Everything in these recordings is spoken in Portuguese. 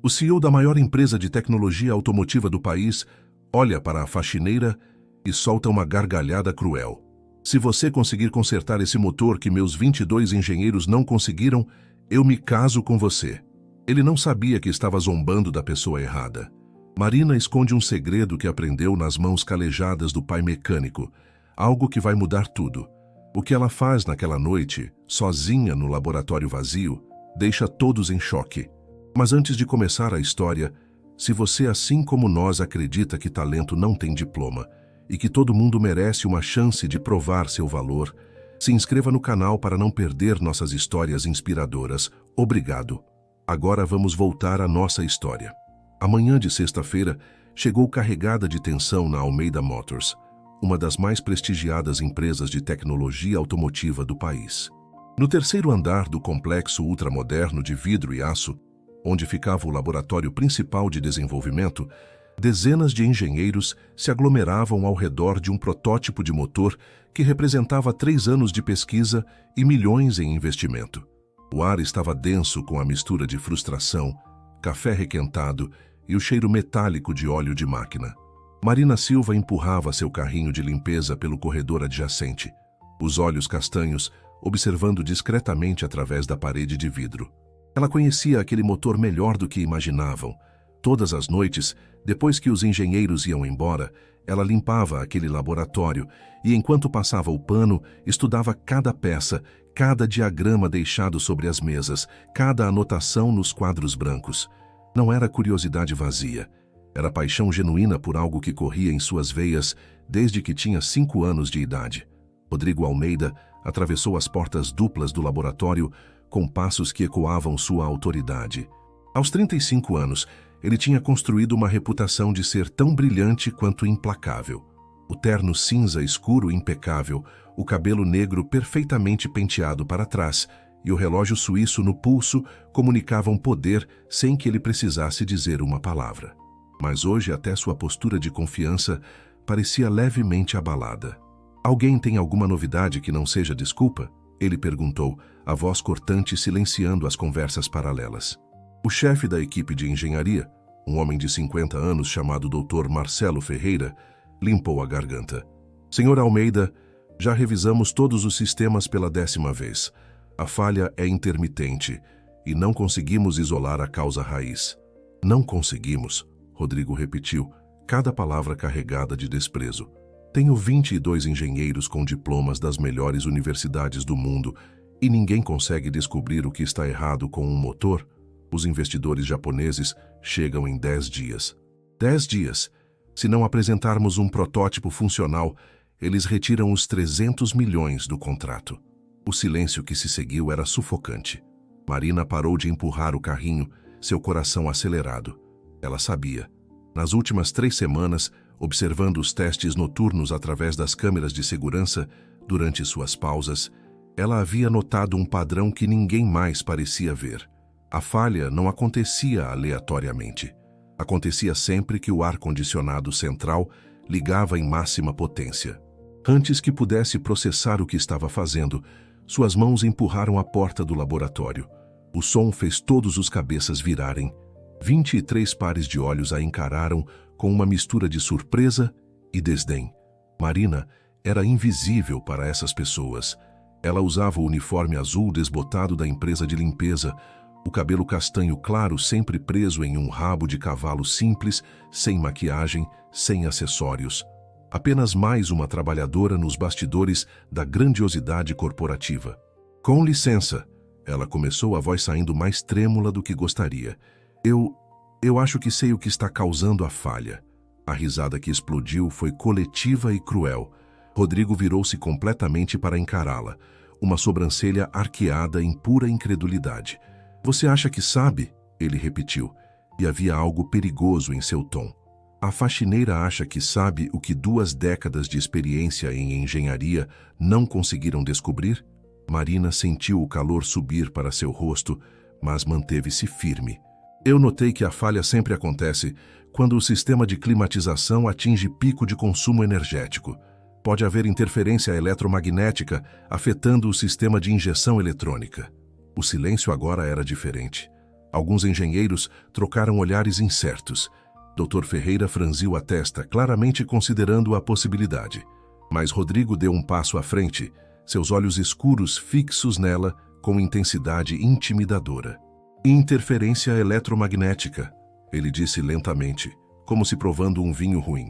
O CEO da maior empresa de tecnologia automotiva do país olha para a faxineira e solta uma gargalhada cruel. Se você conseguir consertar esse motor que meus 22 engenheiros não conseguiram, eu me caso com você. Ele não sabia que estava zombando da pessoa errada. Marina esconde um segredo que aprendeu nas mãos calejadas do pai mecânico, algo que vai mudar tudo. O que ela faz naquela noite, sozinha no laboratório vazio, deixa todos em choque. Mas antes de começar a história, se você, assim como nós, acredita que talento não tem diploma e que todo mundo merece uma chance de provar seu valor, se inscreva no canal para não perder nossas histórias inspiradoras. Obrigado. Agora vamos voltar à nossa história. A manhã de sexta-feira chegou carregada de tensão na Almeida Motors, uma das mais prestigiadas empresas de tecnologia automotiva do país. No terceiro andar do complexo ultramoderno de vidro e aço, onde ficava o laboratório principal de desenvolvimento, dezenas de engenheiros se aglomeravam ao redor de um protótipo de motor que representava 3 anos de pesquisa e milhões em investimento. O ar estava denso com a mistura de frustração, café requentado e o cheiro metálico de óleo de máquina. Marina Silva empurrava seu carrinho de limpeza pelo corredor adjacente, os olhos castanhos observando discretamente através da parede de vidro. Ela conhecia aquele motor melhor do que imaginavam. Todas as noites, depois que os engenheiros iam embora, ela limpava aquele laboratório e, enquanto passava o pano, estudava cada peça, cada diagrama deixado sobre as mesas, cada anotação nos quadros brancos. Não era curiosidade vazia. Era paixão genuína por algo que corria em suas veias desde que tinha 5 anos de idade. Rodrigo Almeida atravessou as portas duplas do laboratório com passos que ecoavam sua autoridade. Aos 35 anos, ele tinha construído uma reputação de ser tão brilhante quanto implacável. O terno cinza escuro impecável, o cabelo negro perfeitamente penteado para trás e o relógio suíço no pulso comunicavam poder sem que ele precisasse dizer uma palavra. Mas hoje até sua postura de confiança parecia levemente abalada. "Alguém tem alguma novidade que não seja desculpa?" Ele perguntou, a voz cortante silenciando as conversas paralelas. O chefe da equipe de engenharia, um homem de 50 anos chamado Dr. Marcelo Ferreira, limpou a garganta. "Senhor Almeida, já revisamos todos os sistemas pela 10ª vez. A falha é intermitente e não conseguimos isolar a causa raiz." "Não conseguimos?" Rodrigo repetiu, cada palavra carregada de desprezo. "Tenho 22 engenheiros com diplomas das melhores universidades do mundo e ninguém consegue descobrir o que está errado com um motor? Os investidores japoneses chegam em 10 dias. 10 dias! Se não apresentarmos um protótipo funcional, eles retiram os 300 milhões do contrato." O silêncio que se seguiu era sufocante. Marina parou de empurrar o carrinho, seu coração acelerado. Ela sabia. Nas últimas 3 semanas, observando os testes noturnos através das câmeras de segurança, durante suas pausas, ela havia notado um padrão que ninguém mais parecia ver. A falha não acontecia aleatoriamente. Acontecia sempre que o ar-condicionado central ligava em máxima potência. Antes que pudesse processar o que estava fazendo, suas mãos empurraram a porta do laboratório. O som fez todos os cabeças virarem. 23 pares de olhos a encararam com uma mistura de surpresa e desdém. Marina era invisível para essas pessoas. Ela usava o uniforme azul desbotado da empresa de limpeza, o cabelo castanho claro sempre preso em um rabo de cavalo simples, sem maquiagem, sem acessórios. Apenas mais uma trabalhadora nos bastidores da grandiosidade corporativa. "Com licença", ela começou, a voz saindo mais trêmula do que gostaria. Eu acho que sei o que está causando a falha." A risada que explodiu foi coletiva e cruel. Rodrigo virou-se completamente para encará-la, uma sobrancelha arqueada em pura incredulidade. "Você acha que sabe?" ele repetiu, e havia algo perigoso em seu tom. "A faxineira acha que sabe o que 2 décadas de experiência em engenharia não conseguiram descobrir?" Marina sentiu o calor subir para seu rosto, mas manteve-se firme. "Eu notei que a falha sempre acontece quando o sistema de climatização atinge pico de consumo energético. Pode haver interferência eletromagnética afetando o sistema de injeção eletrônica." O silêncio agora era diferente. Alguns engenheiros trocaram olhares incertos. Dr. Ferreira franziu a testa, claramente considerando a possibilidade. Mas Rodrigo deu um passo à frente, seus olhos escuros fixos nela com intensidade intimidadora. Interferência eletromagnética, ele disse lentamente, como se provando um vinho ruim.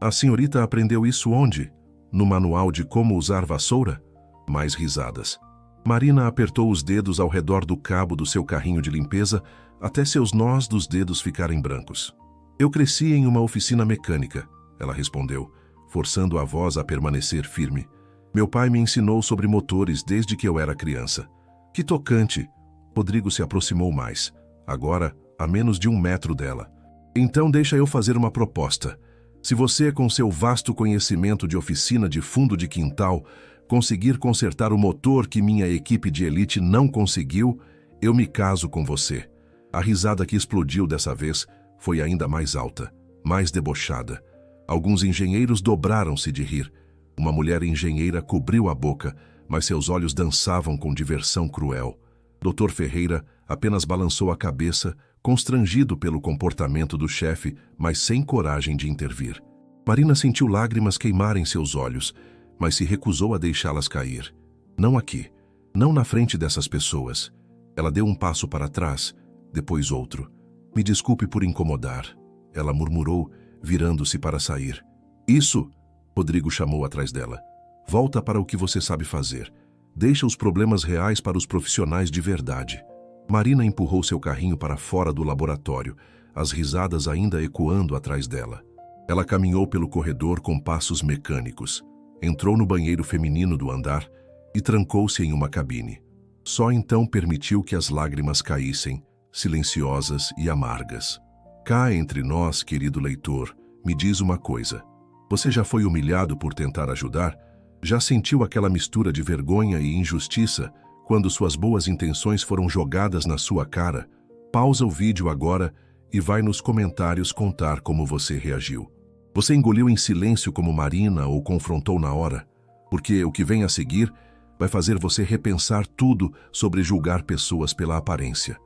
A senhorita aprendeu isso onde? No manual de como usar vassoura? Mais risadas. Marina apertou os dedos ao redor do cabo do seu carrinho de limpeza até seus nós dos dedos ficarem brancos. Eu cresci em uma oficina mecânica, ela respondeu, forçando a voz a permanecer firme. Meu pai me ensinou sobre motores desde que eu era criança. Que tocante! Rodrigo se aproximou mais, agora a menos de 1 metro dela. Então deixa eu fazer uma proposta. Se você, com seu vasto conhecimento de oficina de fundo de quintal, conseguir consertar o motor que minha equipe de elite não conseguiu, eu me caso com você. A risada que explodiu dessa vez foi ainda mais alta, mais debochada. Alguns engenheiros dobraram-se de rir. Uma mulher engenheira cobriu a boca, mas seus olhos dançavam com diversão cruel. Dr. Ferreira apenas balançou a cabeça, constrangido pelo comportamento do chefe, mas sem coragem de intervir. Marina sentiu lágrimas queimarem seus olhos, mas se recusou a deixá-las cair. Não aqui, não na frente dessas pessoas. Ela deu um passo para trás, depois outro. Me desculpe por incomodar, ela murmurou, virando-se para sair. Isso, Rodrigo chamou atrás dela. Volta para o que você sabe fazer. Deixa os problemas reais para os profissionais de verdade. Marina empurrou seu carrinho para fora do laboratório, as risadas ainda ecoando atrás dela. Ela caminhou pelo corredor com passos mecânicos, entrou no banheiro feminino do andar e trancou-se em uma cabine. Só então permitiu que as lágrimas caíssem, silenciosas e amargas. Cá entre nós, querido leitor, me diz uma coisa. Você já foi humilhado por tentar ajudar? Já sentiu aquela mistura de vergonha e injustiça quando suas boas intenções foram jogadas na sua cara? Pausa o vídeo agora e vai nos comentários contar como você reagiu. Você engoliu em silêncio como Marina ou confrontou na hora? Porque o que vem a seguir vai fazer você repensar tudo sobre julgar pessoas pela aparência.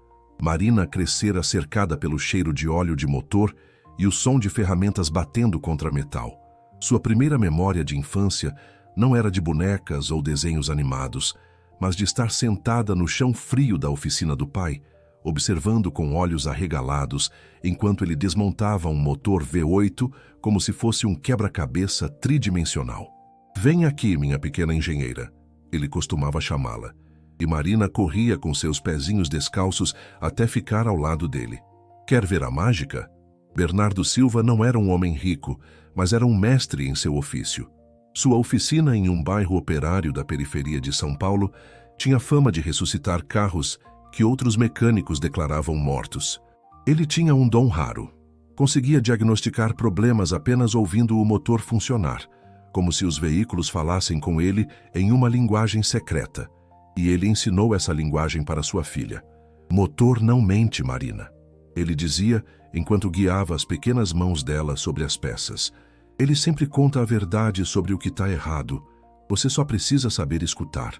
Marina crescera cercada pelo cheiro de óleo de motor e o som de ferramentas batendo contra metal. Sua primeira memória de infância não era de bonecas ou desenhos animados, mas de estar sentada no chão frio da oficina do pai, observando com olhos arregalados enquanto ele desmontava um motor V8 como se fosse um quebra-cabeça tridimensional. Vem aqui, minha pequena engenheira, ele costumava chamá-la, e Marina corria com seus pezinhos descalços até ficar ao lado dele. Quer ver a mágica? Bernardo Silva não era um homem rico, mas era um mestre em seu ofício. Sua oficina em um bairro operário da periferia de São Paulo tinha fama de ressuscitar carros que outros mecânicos declaravam mortos. Ele tinha um dom raro. Conseguia diagnosticar problemas apenas ouvindo o motor funcionar, como se os veículos falassem com ele em uma linguagem secreta. E ele ensinou essa linguagem para sua filha. Motor não mente, Marina. Ele dizia enquanto guiava as pequenas mãos dela sobre as peças. Ele sempre conta a verdade sobre o que está errado. Você só precisa saber escutar.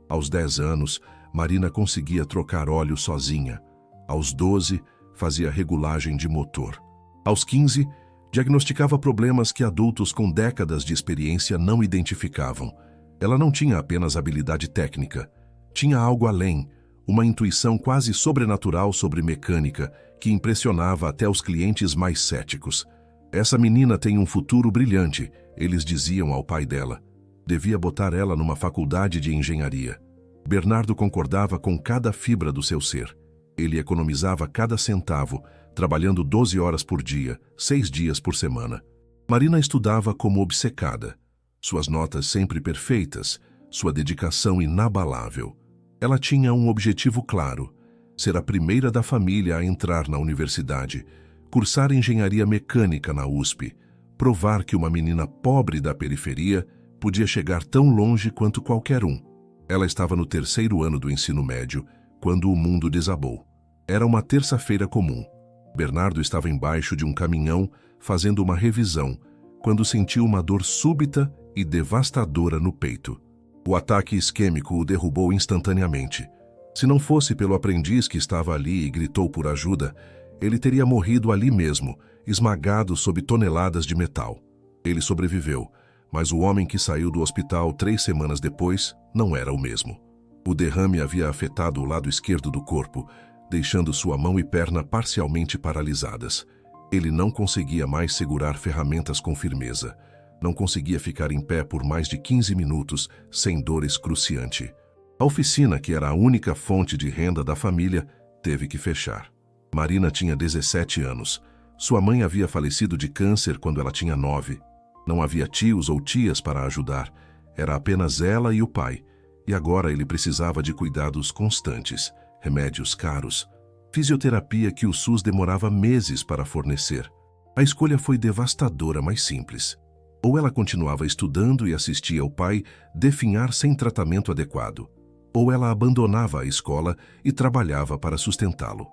Aos 10 anos, Marina conseguia trocar óleo sozinha. Aos 12, fazia regulagem de motor. Aos 15, diagnosticava problemas que adultos com décadas de experiência não identificavam. Ela não tinha apenas habilidade técnica. Tinha algo além, uma intuição quase sobrenatural sobre mecânica que impressionava até os clientes mais céticos. Essa menina tem um futuro brilhante, eles diziam ao pai dela. Devia botar ela numa faculdade de engenharia. Bernardo concordava com cada fibra do seu ser. Ele economizava cada centavo, trabalhando 12 horas por dia, 6 dias por semana. Marina estudava como obcecada. Suas notas sempre perfeitas, sua dedicação inabalável. Ela tinha um objetivo claro: ser a primeira da família a entrar na universidade, cursar engenharia mecânica na USP, provar que uma menina pobre da periferia podia chegar tão longe quanto qualquer um. Ela estava no 3º ano do ensino médio, quando o mundo desabou. Era uma terça-feira comum. Bernardo estava embaixo de um caminhão, fazendo uma revisão, quando sentiu uma dor súbita e devastadora no peito. O ataque isquêmico o derrubou instantaneamente. Se não fosse pelo aprendiz que estava ali e gritou por ajuda, ele teria morrido ali mesmo, esmagado sob toneladas de metal. Ele sobreviveu, mas o homem que saiu do hospital 3 semanas depois não era o mesmo. O derrame havia afetado o lado esquerdo do corpo, deixando sua mão e perna parcialmente paralisadas. Ele não conseguia mais segurar ferramentas com firmeza. Não conseguia ficar em pé por mais de 15 minutos sem dor excruciante. A oficina, que era a única fonte de renda da família, teve que fechar. Marina tinha 17 anos. Sua mãe havia falecido de câncer quando ela tinha 9. Não havia tios ou tias para ajudar. Era apenas ela e o pai. E agora ele precisava de cuidados constantes, remédios caros, fisioterapia que o SUS demorava meses para fornecer. A escolha foi devastadora, mas simples. Ou ela continuava estudando e assistia ao pai definhar sem tratamento adequado, ou ela abandonava a escola e trabalhava para sustentá-lo.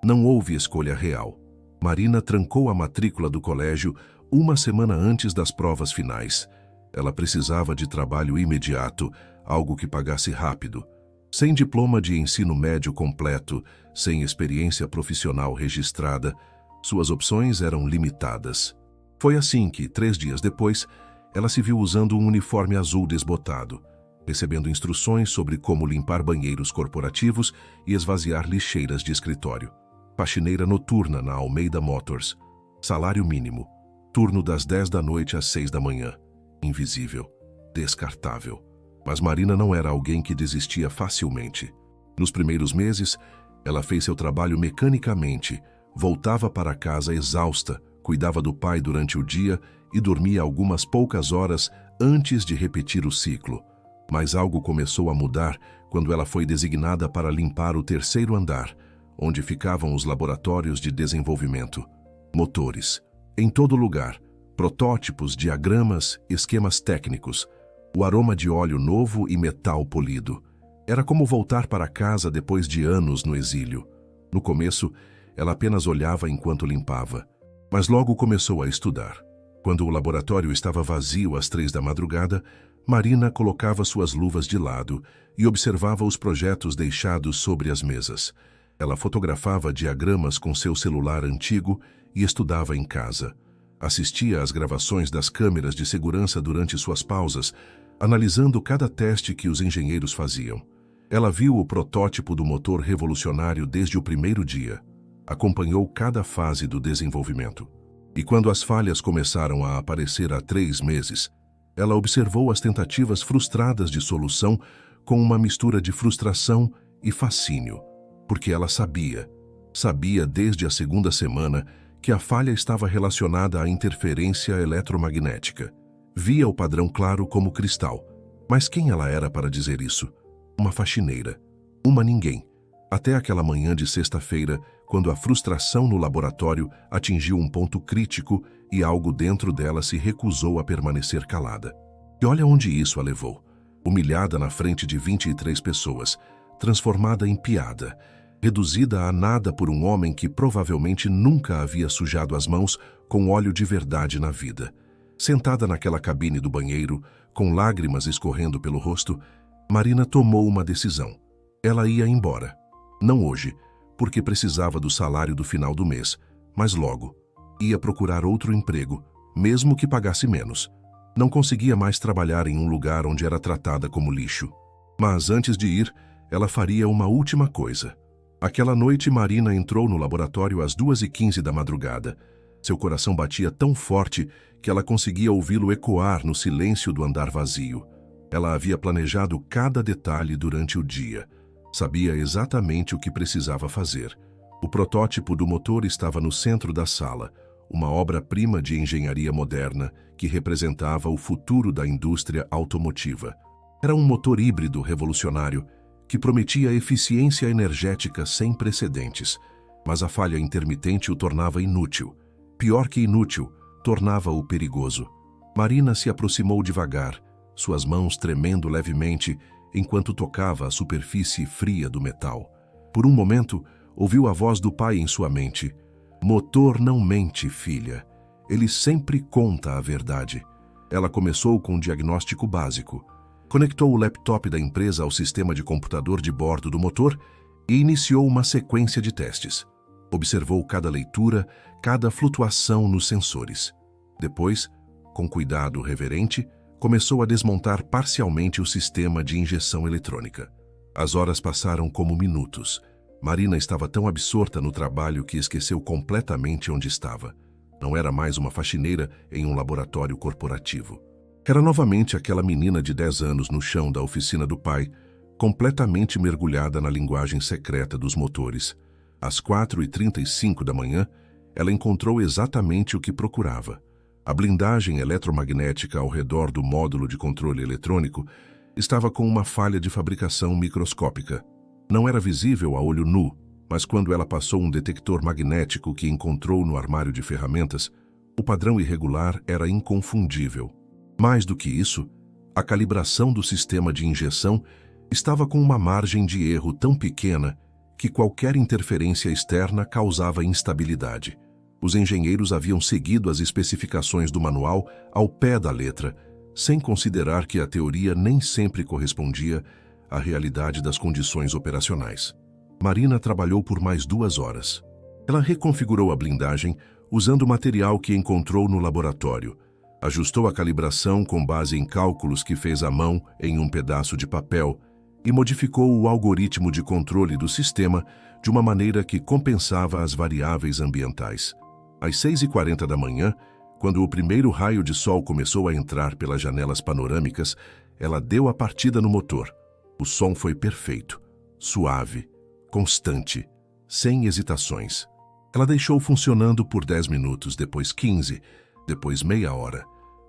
Não houve escolha real. Marina trancou a matrícula do colégio 1 semana antes das provas finais. Ela precisava de trabalho imediato, algo que pagasse rápido. Sem diploma de ensino médio completo, sem experiência profissional registrada, suas opções eram limitadas. Foi assim que, 3 dias depois, ela se viu usando um uniforme azul desbotado, recebendo instruções sobre como limpar banheiros corporativos e esvaziar lixeiras de escritório. Faxineira noturna na Almeida Motors. Salário mínimo. Turno das 10 da noite às 6 da manhã. Invisível. Descartável. Mas Marina não era alguém que desistia facilmente. Nos primeiros meses, ela fez seu trabalho mecanicamente, voltava para casa exausta, cuidava do pai durante o dia e dormia algumas poucas horas antes de repetir o ciclo. Mas algo começou a mudar quando ela foi designada para limpar o 3º andar, onde ficavam os laboratórios de desenvolvimento. Motores. Em todo lugar. Protótipos, diagramas, esquemas técnicos. O aroma de óleo novo e metal polido. Era como voltar para casa depois de anos no exílio. No começo, ela apenas olhava enquanto limpava, mas logo começou a estudar. Quando o laboratório estava vazio às 3 da madrugada, Marina colocava suas luvas de lado e observava os projetos deixados sobre as mesas. Ela fotografava diagramas com seu celular antigo e estudava em casa. Assistia às gravações das câmeras de segurança durante suas pausas, analisando cada teste que os engenheiros faziam. Ela viu o protótipo do motor revolucionário desde o primeiro dia. Acompanhou cada fase do desenvolvimento. E quando as falhas começaram a aparecer há 3 meses, ela observou as tentativas frustradas de solução com uma mistura de frustração e fascínio, porque ela sabia desde a 2ª semana que a falha estava relacionada à interferência eletromagnética. Via o padrão claro como cristal. Mas quem ela era para dizer isso? Uma faxineira. Uma ninguém. Até aquela manhã de sexta-feira, quando a frustração no laboratório atingiu um ponto crítico e algo dentro dela se recusou a permanecer calada. E olha onde isso a levou. Humilhada na frente de 23 pessoas, transformada em piada, reduzida a nada por um homem que provavelmente nunca havia sujado as mãos com óleo de verdade na vida. Sentada naquela cabine do banheiro, com lágrimas escorrendo pelo rosto, Marina tomou uma decisão. Ela ia embora. Não hoje, porque precisava do salário do final do mês, mas logo. Ia procurar outro emprego, mesmo que pagasse menos. Não conseguia mais trabalhar em um lugar onde era tratada como lixo. Mas antes de ir, ela faria uma última coisa. Aquela noite, Marina entrou no laboratório às 2h15 da madrugada. Seu coração batia tão forte que ela conseguia ouvi-lo ecoar no silêncio do andar vazio. Ela havia planejado cada detalhe durante o dia. Sabia exatamente o que precisava fazer. O protótipo do motor estava no centro da sala, uma obra-prima de engenharia moderna que representava o futuro da indústria automotiva. Era um motor híbrido revolucionário que prometia eficiência energética sem precedentes, mas a falha intermitente o tornava inútil. Pior que inútil, tornava-o perigoso. Marina se aproximou devagar, suas mãos tremendo levemente enquanto tocava a superfície fria do metal. Por um momento, ouviu a voz do pai em sua mente. Motor não mente, filha. Ele sempre conta a verdade. Ela começou com um diagnóstico básico. Conectou o laptop da empresa ao sistema de computador de bordo do motor e iniciou uma sequência de testes. Observou cada leitura, cada flutuação nos sensores. Depois, com cuidado reverente, começou a desmontar parcialmente o sistema de injeção eletrônica. As horas passaram como minutos. Marina estava tão absorta no trabalho que esqueceu completamente onde estava. Não era mais uma faxineira em um laboratório corporativo. Era novamente aquela menina de 10 anos no chão da oficina do pai, completamente mergulhada na linguagem secreta dos motores. Às 4h35 da manhã, ela encontrou exatamente o que procurava. A blindagem eletromagnética ao redor do módulo de controle eletrônico estava com uma falha de fabricação microscópica. Não era visível a olho nu, mas quando ela passou um detector magnético que encontrou no armário de ferramentas, o padrão irregular era inconfundível. Mais do que isso, a calibração do sistema de injeção estava com uma margem de erro tão pequena que qualquer interferência externa causava instabilidade. Os engenheiros haviam seguido as especificações do manual ao pé da letra, sem considerar que a teoria nem sempre correspondia à realidade das condições operacionais. Marina trabalhou por mais 2 horas. Ela reconfigurou a blindagem usando o material que encontrou no laboratório, ajustou a calibração com base em cálculos que fez à mão em um pedaço de papel e modificou o algoritmo de controle do sistema de uma maneira que compensava as variáveis ambientais. Às 6h40 da manhã, quando o primeiro raio de sol começou a entrar pelas janelas panorâmicas, ela deu a partida no motor. O som foi perfeito, suave, constante, sem hesitações. Ela deixou funcionando por 10 minutos, depois 15, depois meia hora.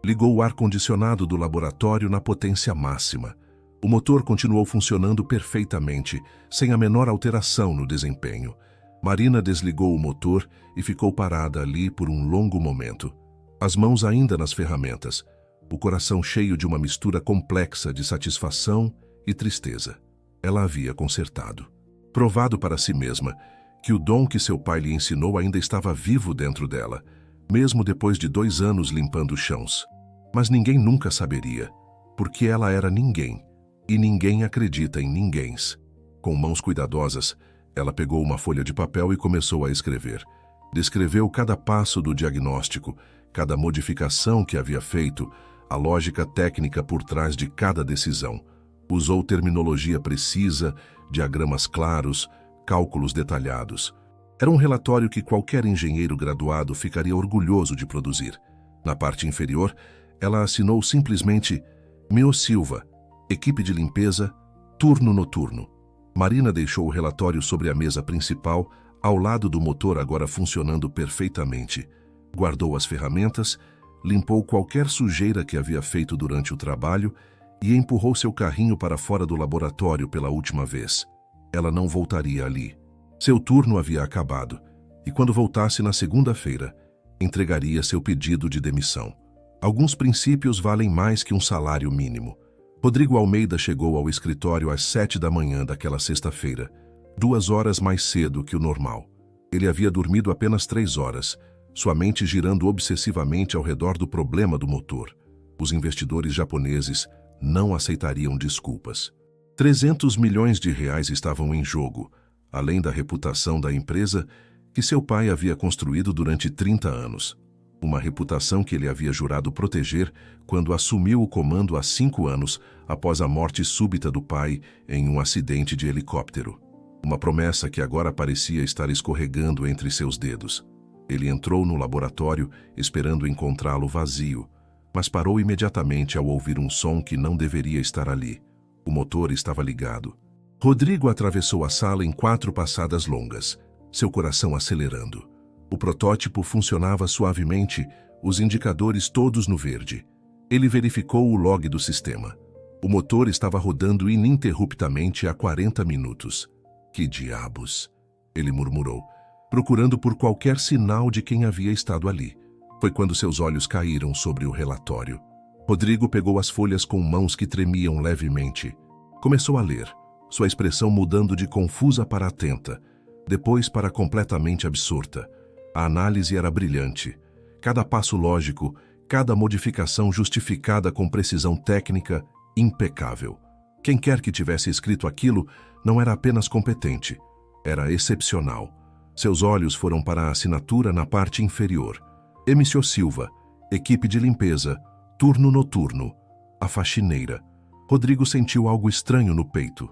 Ligou o ar-condicionado do laboratório na potência máxima. O motor continuou funcionando perfeitamente, sem a menor alteração no desempenho. Marina desligou o motor e ficou parada ali por um longo momento. As mãos ainda nas ferramentas, o coração cheio de uma mistura complexa de satisfação e tristeza. Ela havia consertado. Provado para si mesma que o dom que seu pai lhe ensinou ainda estava vivo dentro dela, mesmo depois de 2 anos limpando os chãos. Mas ninguém nunca saberia, porque ela era ninguém, e ninguém acredita em ninguéms. Com mãos cuidadosas, ela pegou uma folha de papel e começou a escrever. Descreveu cada passo do diagnóstico, cada modificação que havia feito, a lógica técnica por trás de cada decisão. Usou terminologia precisa, diagramas claros, cálculos detalhados. Era um relatório que qualquer engenheiro graduado ficaria orgulhoso de produzir. Na parte inferior, ela assinou simplesmente Mio Silva, equipe de limpeza, turno noturno. Marina deixou o relatório sobre a mesa principal, ao lado do motor agora funcionando perfeitamente. Guardou as ferramentas, limpou qualquer sujeira que havia feito durante o trabalho e empurrou seu carrinho para fora do laboratório pela última vez. Ela não voltaria ali. Seu turno havia acabado, e quando voltasse na segunda-feira, entregaria seu pedido de demissão. Alguns princípios valem mais que um salário mínimo. Rodrigo Almeida chegou ao escritório às 7 da manhã daquela sexta-feira, 2 horas mais cedo que o normal. Ele havia dormido apenas 3 horas, sua mente girando obsessivamente ao redor do problema do motor. Os investidores japoneses não aceitariam desculpas. 300 milhões de reais estavam em jogo, além da reputação da empresa que seu pai havia construído durante 30 anos. Uma reputação que ele havia jurado proteger quando assumiu o comando há 5 anos após a morte súbita do pai em um acidente de helicóptero. Uma promessa que agora parecia estar escorregando entre seus dedos. Ele entrou no laboratório esperando encontrá-lo vazio, mas parou imediatamente ao ouvir um som que não deveria estar ali. O motor estava ligado. Rodrigo atravessou a sala em 4 passadas longas, seu coração acelerando. O protótipo funcionava suavemente, os indicadores todos no verde. Ele verificou o log do sistema. O motor estava rodando ininterruptamente há 40 minutos. Que diabos! Ele murmurou, procurando por qualquer sinal de quem havia estado ali. Foi quando seus olhos caíram sobre o relatório. Rodrigo pegou as folhas com mãos que tremiam levemente. Começou a ler, sua expressão mudando de confusa para atenta, depois para completamente absorta. A análise era brilhante. Cada passo lógico, cada modificação justificada com precisão técnica impecável. Quem quer que tivesse escrito aquilo não era apenas competente, era excepcional. Seus olhos foram para a assinatura na parte inferior. Emício Silva, equipe de limpeza, turno noturno, a faxineira. Rodrigo sentiu algo estranho no peito.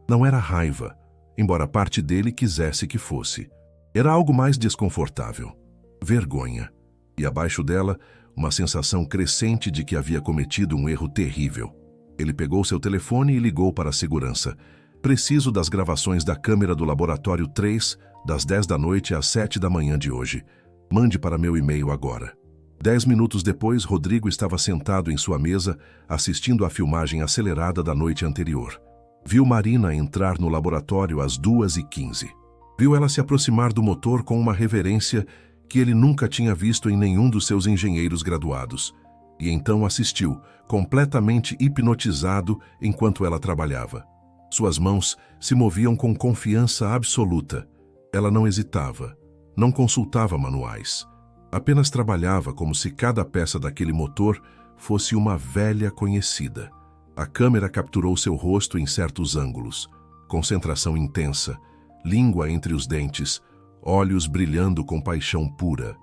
Não era raiva, embora parte dele quisesse que fosse. Era algo mais desconfortável. Vergonha. E abaixo dela, uma sensação crescente de que havia cometido um erro terrível. Ele pegou seu telefone e ligou para a segurança. Preciso das gravações da câmera do Laboratório 3, das 10 da noite às 7 da manhã de hoje. Mande para meu e-mail agora. 10 minutos depois, Rodrigo estava sentado em sua mesa, assistindo à filmagem acelerada da noite anterior. Viu Marina entrar no laboratório às 2h15. Viu ela se aproximar do motor com uma reverência que ele nunca tinha visto em nenhum dos seus engenheiros graduados. E então assistiu, completamente hipnotizado enquanto ela trabalhava. Suas mãos se moviam com confiança absoluta. Ela não hesitava, não consultava manuais. Apenas trabalhava como se cada peça daquele motor fosse uma velha conhecida. A câmera capturou seu rosto em certos ângulos. Concentração intensa, língua entre os dentes, olhos brilhando com paixão pura.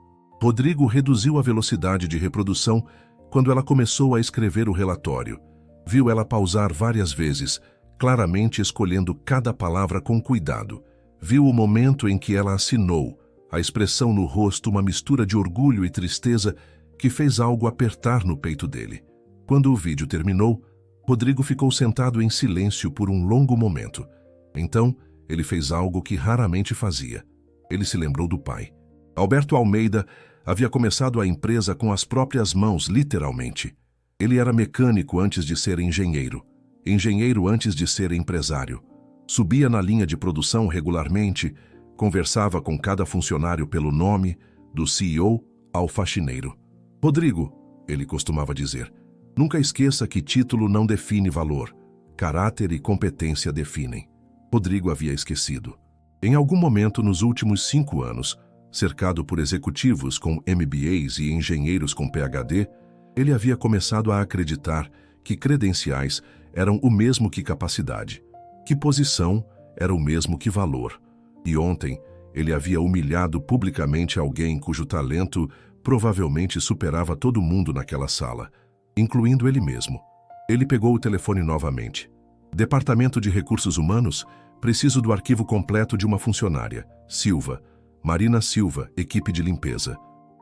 Rodrigo reduziu a velocidade de reprodução quando ela começou a escrever o relatório. Viu ela pausar várias vezes, claramente escolhendo cada palavra com cuidado. Viu o momento em que ela assinou, a expressão no rosto uma mistura de orgulho e tristeza que fez algo apertar no peito dele. Quando o vídeo terminou, Rodrigo ficou sentado em silêncio por um longo momento. Então, ele fez algo que raramente fazia. Ele se lembrou do pai. Alberto Almeida havia começado a empresa com as próprias mãos, literalmente. Ele era mecânico antes de ser engenheiro. Engenheiro antes de ser empresário. Subia na linha de produção regularmente, conversava com cada funcionário pelo nome, do CEO ao faxineiro. Rodrigo, ele costumava dizer, nunca esqueça que título não define valor, caráter e competência definem. Rodrigo havia esquecido. Em algum momento nos últimos 5 anos, cercado por executivos com MBAs e engenheiros com PhD, ele havia começado a acreditar que credenciais eram o mesmo que capacidade, que posição era o mesmo que valor. E ontem, ele havia humilhado publicamente alguém cujo talento provavelmente superava todo mundo naquela sala, incluindo ele mesmo. Ele pegou o telefone novamente. Departamento de Recursos Humanos, preciso do arquivo completo de uma funcionária. Silva. Marina Silva, equipe de limpeza.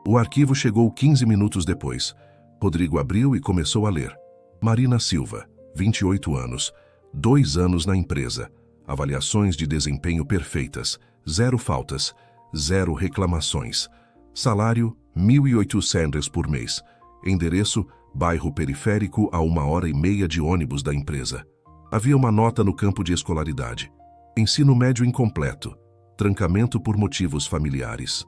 O arquivo chegou 15 minutos depois. Rodrigo abriu e começou a ler. Marina Silva, 28 anos, 2 anos na empresa. Avaliações de desempenho perfeitas, 0 faltas, 0 reclamações. Salário, R$ 1.800 por mês. Endereço, bairro periférico a 1h30 de ônibus da empresa. Havia uma nota no campo de escolaridade. Ensino médio incompleto. Trancamento por motivos familiares.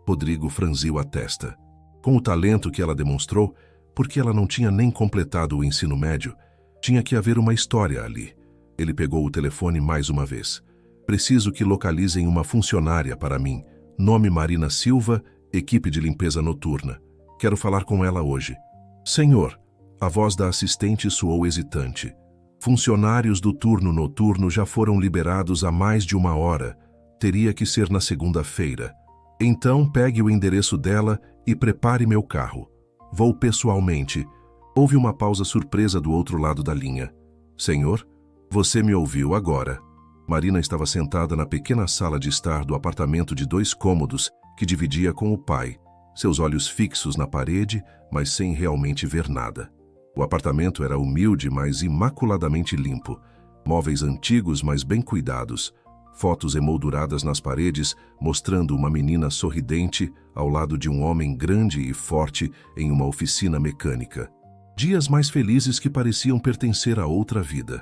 Rodrigo franziu a testa. Com o talento que ela demonstrou, porque ela não tinha nem completado o ensino médio, tinha que haver uma história ali. Ele pegou o telefone mais uma vez. Preciso que localizem uma funcionária para mim. Nome Marina Silva, equipe de limpeza noturna. Quero falar com ela hoje. Senhor, a voz da assistente soou hesitante. Funcionários do turno noturno já foram liberados há mais de 1 hora. Teria que ser na segunda-feira. Então pegue o endereço dela e prepare meu carro. Vou pessoalmente. Houve uma pausa surpresa do outro lado da linha. Senhor, você me ouviu agora. Marina estava sentada na pequena sala de estar do apartamento de 2 cômodos que dividia com o pai, seus olhos fixos na parede, mas sem realmente ver nada. O apartamento era humilde, mas imaculadamente limpo. Móveis antigos, mas bem cuidados. Fotos emolduradas nas paredes, mostrando uma menina sorridente ao lado de um homem grande e forte em uma oficina mecânica. Dias mais felizes que pareciam pertencer a outra vida.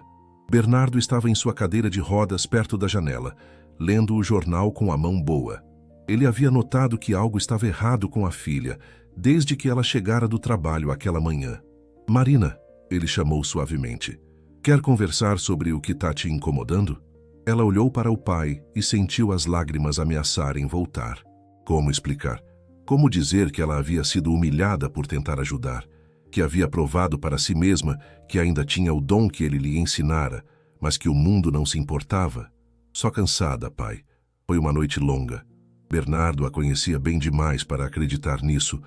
Bernardo estava em sua cadeira de rodas perto da janela, lendo o jornal com a mão boa. Ele havia notado que algo estava errado com a filha, desde que ela chegara do trabalho aquela manhã. Marina, ele chamou suavemente. Quer conversar sobre o que está te incomodando? Ela olhou para o pai e sentiu as lágrimas ameaçarem voltar. Como explicar? Como dizer que ela havia sido humilhada por tentar ajudar? que havia provado para si mesma que ainda tinha o dom que ele lhe ensinara, mas que o mundo não se importava. Só cansada, pai. Foi uma noite longa. Bernardo a conhecia bem demais para acreditar nisso,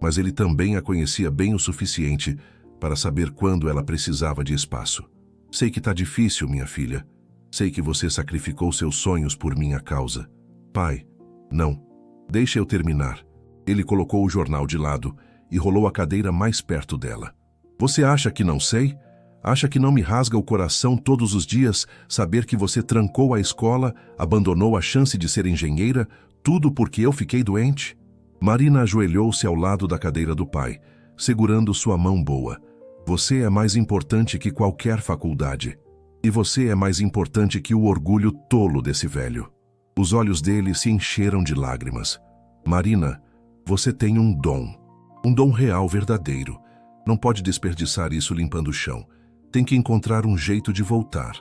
mas ele também a conhecia bem o suficiente para saber quando ela precisava de espaço. Sei que tá difícil, minha filha. Sei que você sacrificou seus sonhos por minha causa. Pai, não. Deixa eu terminar. Ele colocou o jornal de lado e rolou a cadeira mais perto dela. Você acha que não sei? Acha que não me rasga o coração todos os dias saber que você trancou a escola, abandonou a chance de ser engenheira, tudo porque eu fiquei doente? Marina ajoelhou-se ao lado da cadeira do pai, segurando sua mão boa. Você é mais importante que qualquer faculdade. E você é mais importante que o orgulho tolo desse velho. Os olhos dele se encheram de lágrimas. Marina, você tem um dom real, verdadeiro. Não pode desperdiçar isso limpando o chão. Tem que encontrar um jeito de voltar.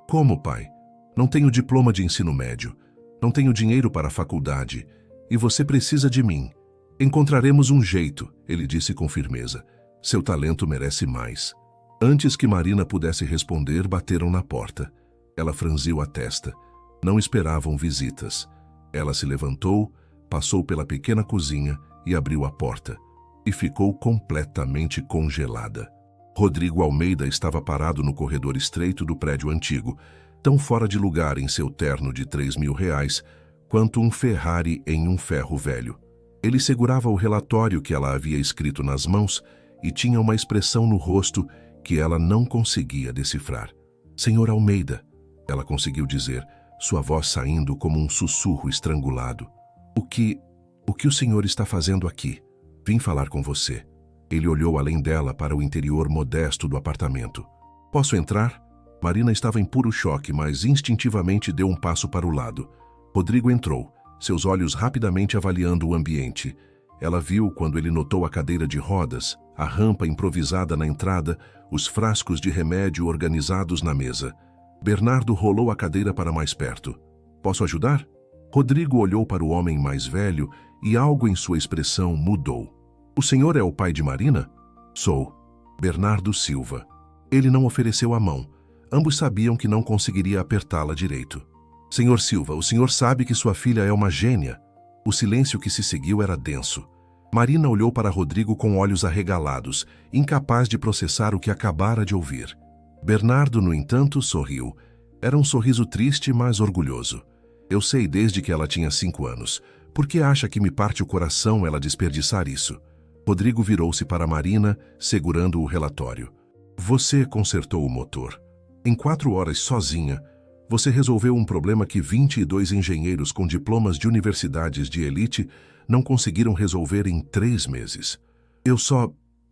Como, pai? Não tenho diploma de ensino médio. Não tenho dinheiro para a faculdade. E você precisa de mim. Encontraremos um jeito, ele disse com firmeza. Seu talento merece mais. Antes que Marina pudesse responder, bateram na porta. Ela franziu a testa. Não esperavam visitas. Ela se levantou, passou pela pequena cozinha e abriu a porta. E ficou completamente congelada. Rodrigo Almeida estava parado no corredor estreito do prédio antigo, tão fora de lugar em seu terno de R$3.000, quanto um Ferrari em um ferro velho. Ele segurava o relatório que ela havia escrito nas mãos e tinha uma expressão no rosto que ela não conseguia decifrar. Senhor Almeida, ela conseguiu dizer, sua voz saindo como um sussurro estrangulado. O que o senhor está fazendo aqui? Vim falar com você. Ele olhou além dela para o interior modesto do apartamento. Posso entrar? Marina estava em puro choque, mas instintivamente deu um passo para o lado. Rodrigo entrou, seus olhos rapidamente avaliando o ambiente. Ela viu quando ele notou a cadeira de rodas, a rampa improvisada na entrada, os frascos de remédio organizados na mesa. Bernardo rolou a cadeira para mais perto. Posso ajudar? Rodrigo olhou para o homem mais velho e algo em sua expressão mudou. O senhor é o pai de Marina? Sou. Bernardo Silva. Ele não ofereceu a mão. Ambos sabiam que não conseguiria apertá-la direito. Senhor Silva, o senhor sabe que sua filha é uma gênia. O silêncio que se seguiu era denso. Marina olhou para Rodrigo com olhos arregalados, incapaz de processar o que acabara de ouvir. Bernardo, no entanto, sorriu. Era um sorriso triste, mas orgulhoso. Eu sei desde que ela tinha 5 anos. Por que acha que me parte o coração ela desperdiçar isso? Rodrigo virou-se para Marina, segurando o relatório. Você consertou o motor. Em 4 horas sozinha, você resolveu um problema que 22 engenheiros com diplomas de universidades de elite não conseguiram resolver em 3 meses.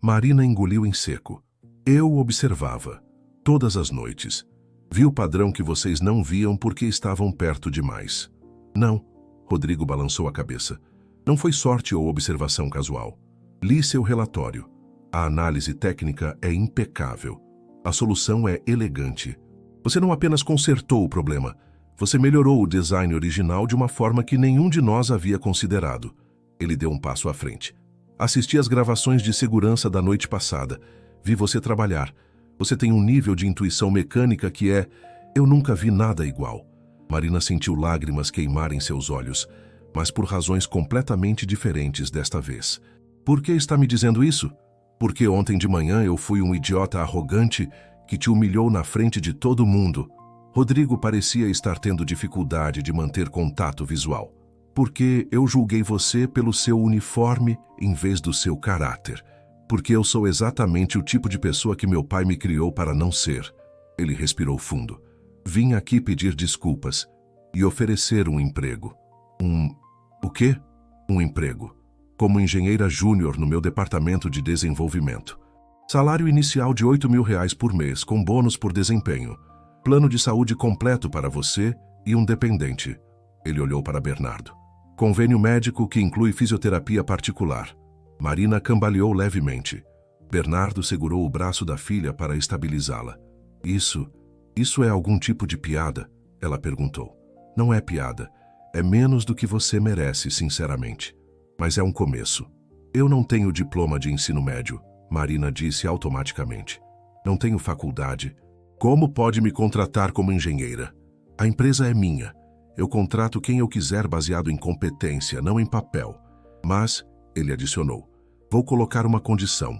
Marina engoliu em seco. Eu observava, todas as noites. Vi o padrão que vocês não viam porque estavam perto demais. Não, Rodrigo balançou a cabeça. Não foi sorte ou observação casual. Li seu relatório. A análise técnica é impecável. A solução é elegante. Você não apenas consertou o problema, você melhorou o design original de uma forma que nenhum de nós havia considerado. Ele deu um passo à frente. Assisti às gravações de segurança da noite passada. Vi você trabalhar. Você tem um nível de intuição mecânica que é... Eu nunca vi nada igual. Marina sentiu lágrimas queimar em seus olhos, mas por razões completamente diferentes desta vez. Por que está me dizendo isso? Porque ontem de manhã eu fui um idiota arrogante que te humilhou na frente de todo mundo. Rodrigo parecia estar tendo dificuldade de manter contato visual. Porque eu julguei você pelo seu uniforme em vez do seu caráter. Porque eu sou exatamente o tipo de pessoa que meu pai me criou para não ser. Ele respirou fundo. Vim aqui pedir desculpas e oferecer um emprego. O quê? Um emprego. Como engenheira júnior no meu departamento de desenvolvimento. Salário inicial de R$8.000 por mês, com bônus por desempenho. Plano de saúde completo para você e um dependente. Ele olhou para Bernardo. Convênio médico que inclui fisioterapia particular. Marina cambaleou levemente. Bernardo segurou o braço da filha para estabilizá-la. Isso é algum tipo de piada? Ela perguntou. Não é piada. É menos do que você merece, sinceramente. Mas é um começo. Eu não tenho diploma de ensino médio. Marina disse automaticamente. Não tenho faculdade. Como pode me contratar como engenheira? A empresa é minha. Eu contrato quem eu quiser baseado em competência, não em papel. Mas, ele adicionou, vou colocar uma condição.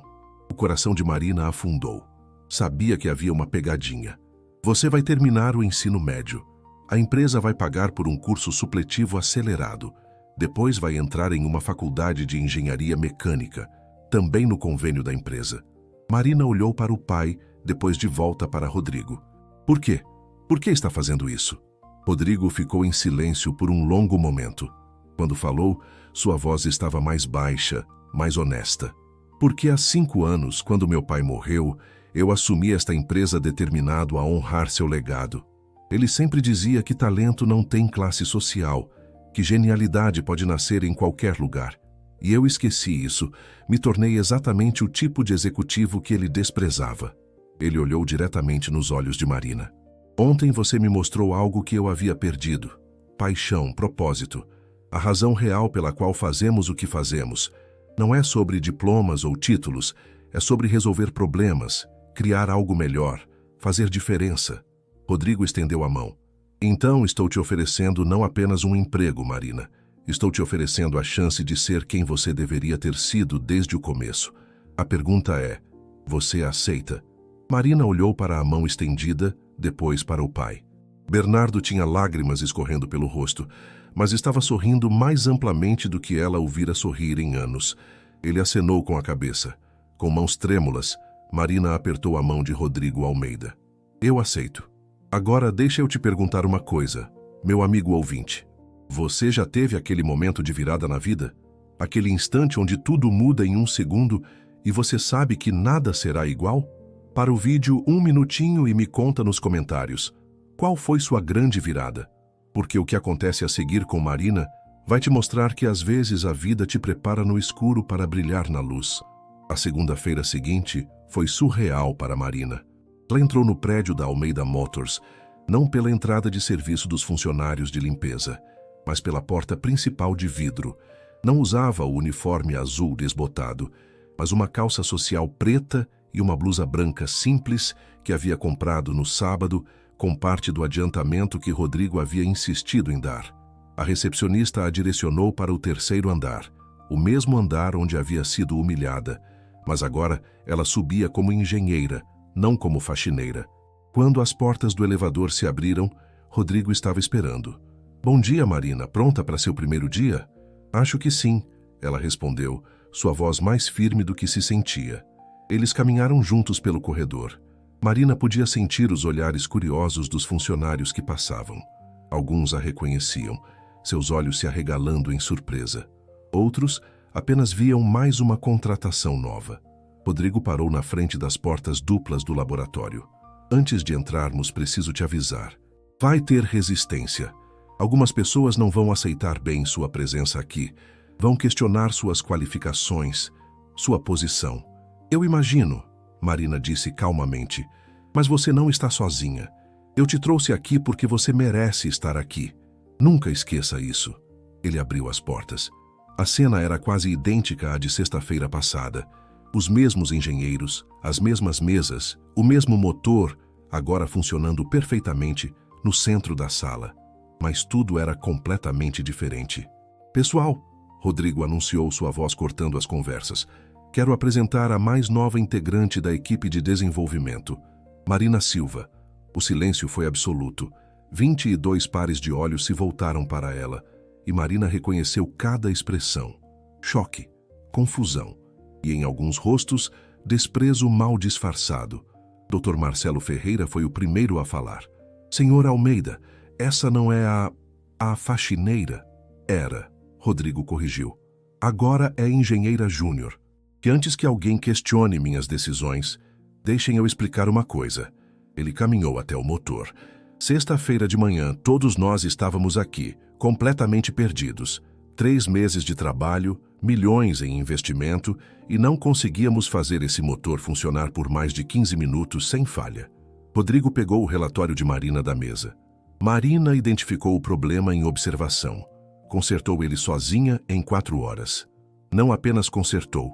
O coração de Marina afundou. Sabia que havia uma pegadinha. Você vai terminar o ensino médio. A empresa vai pagar por um curso supletivo acelerado. Depois vai entrar em uma faculdade de engenharia mecânica, também no convênio da empresa. Marina olhou para o pai, depois de volta para Rodrigo. Por quê? Por que está fazendo isso? Rodrigo ficou em silêncio por um longo momento. Quando falou, sua voz estava mais baixa, mais honesta. Porque há 5 anos, quando meu pai morreu, eu assumi esta empresa determinado a honrar seu legado. Ele sempre dizia que talento não tem classe social, que genialidade pode nascer em qualquer lugar. E eu esqueci isso, me tornei exatamente o tipo de executivo que ele desprezava. Ele olhou diretamente nos olhos de Marina. Ontem você me mostrou algo que eu havia perdido. Paixão, propósito. A razão real pela qual fazemos o que fazemos. Não é sobre diplomas ou títulos, é sobre resolver problemas, criar algo melhor, fazer diferença. Rodrigo estendeu a mão. Então estou te oferecendo não apenas um emprego, Marina. Estou te oferecendo a chance de ser quem você deveria ter sido desde o começo. A pergunta é, você aceita? Marina olhou para a mão estendida, depois para o pai. Bernardo tinha lágrimas escorrendo pelo rosto, mas estava sorrindo mais amplamente do que ela o vira sorrir em anos. Ele acenou com a cabeça. Com mãos trêmulas, Marina apertou a mão de Rodrigo Almeida. Eu aceito. Agora deixa eu te perguntar uma coisa, meu amigo ouvinte. Você já teve aquele momento de virada na vida? Aquele instante onde tudo muda em um segundo e você sabe que nada será igual? Para o vídeo, 1 minutinho e me conta nos comentários. Qual foi sua grande virada? Porque o que acontece a seguir com Marina vai te mostrar que às vezes a vida te prepara no escuro para brilhar na luz. A segunda-feira seguinte foi surreal para Marina. Ela entrou no prédio da Almeida Motors, não pela entrada de serviço dos funcionários de limpeza, mas pela porta principal de vidro. Não usava o uniforme azul desbotado, mas uma calça social preta e uma blusa branca simples que havia comprado no sábado, com parte do adiantamento que Rodrigo havia insistido em dar. A recepcionista a direcionou para o 3º andar, o mesmo andar onde havia sido humilhada, mas agora ela subia como engenheira, não como faxineira. Quando as portas do elevador se abriram, Rodrigo estava esperando. Bom dia, Marina, pronta para seu primeiro dia? Acho que sim, ela respondeu, sua voz mais firme do que se sentia. Eles caminharam juntos pelo corredor. Marina podia sentir os olhares curiosos dos funcionários que passavam. Alguns a reconheciam, seus olhos se arregalando em surpresa. Outros apenas viam mais uma contratação nova. Rodrigo parou na frente das portas duplas do laboratório. Antes de entrarmos, preciso te avisar. Vai ter resistência. Algumas pessoas não vão aceitar bem sua presença aqui. Vão questionar suas qualificações, sua posição. Eu imagino, Marina disse calmamente, mas você não está sozinha. Eu te trouxe aqui porque você merece estar aqui. Nunca esqueça isso. Ele abriu as portas. A cena era quase idêntica à de sexta-feira passada. Os mesmos engenheiros, as mesmas mesas, o mesmo motor, agora funcionando perfeitamente no centro da sala. Mas tudo era completamente diferente. Pessoal, Rodrigo anunciou, sua voz cortando as conversas. Quero apresentar a mais nova integrante da equipe de desenvolvimento, Marina Silva. O silêncio foi absoluto. 22 pares de olhos se voltaram para ela, e Marina reconheceu cada expressão. Choque, confusão, e em alguns rostos, desprezo mal disfarçado. Dr. Marcelo Ferreira foi o primeiro a falar. Senhor Almeida, essa não é a faxineira? Era, Rodrigo corrigiu. Agora é engenheira júnior. Que antes que alguém questione minhas decisões, deixem eu explicar uma coisa. Ele caminhou até o motor. Sexta-feira de manhã, todos nós estávamos aqui, completamente perdidos. 3 meses de trabalho, milhões em investimento, e não conseguíamos fazer esse motor funcionar por mais de 15 minutos sem falha. Rodrigo pegou o relatório de Marina da mesa. Marina identificou o problema em observação. Consertou ele sozinha em 4 horas. Não apenas consertou,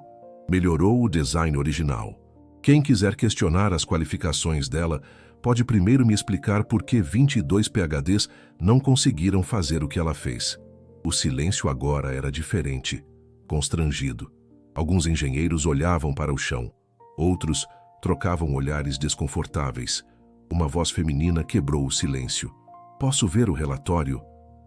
Melhorou o design original. Quem quiser questionar as qualificações dela, pode primeiro me explicar por que 22 PhDs não conseguiram fazer o que ela fez. O silêncio agora era diferente, constrangido. Alguns engenheiros olhavam para o chão. Outros trocavam olhares desconfortáveis. Uma voz feminina quebrou o silêncio. Posso ver o relatório?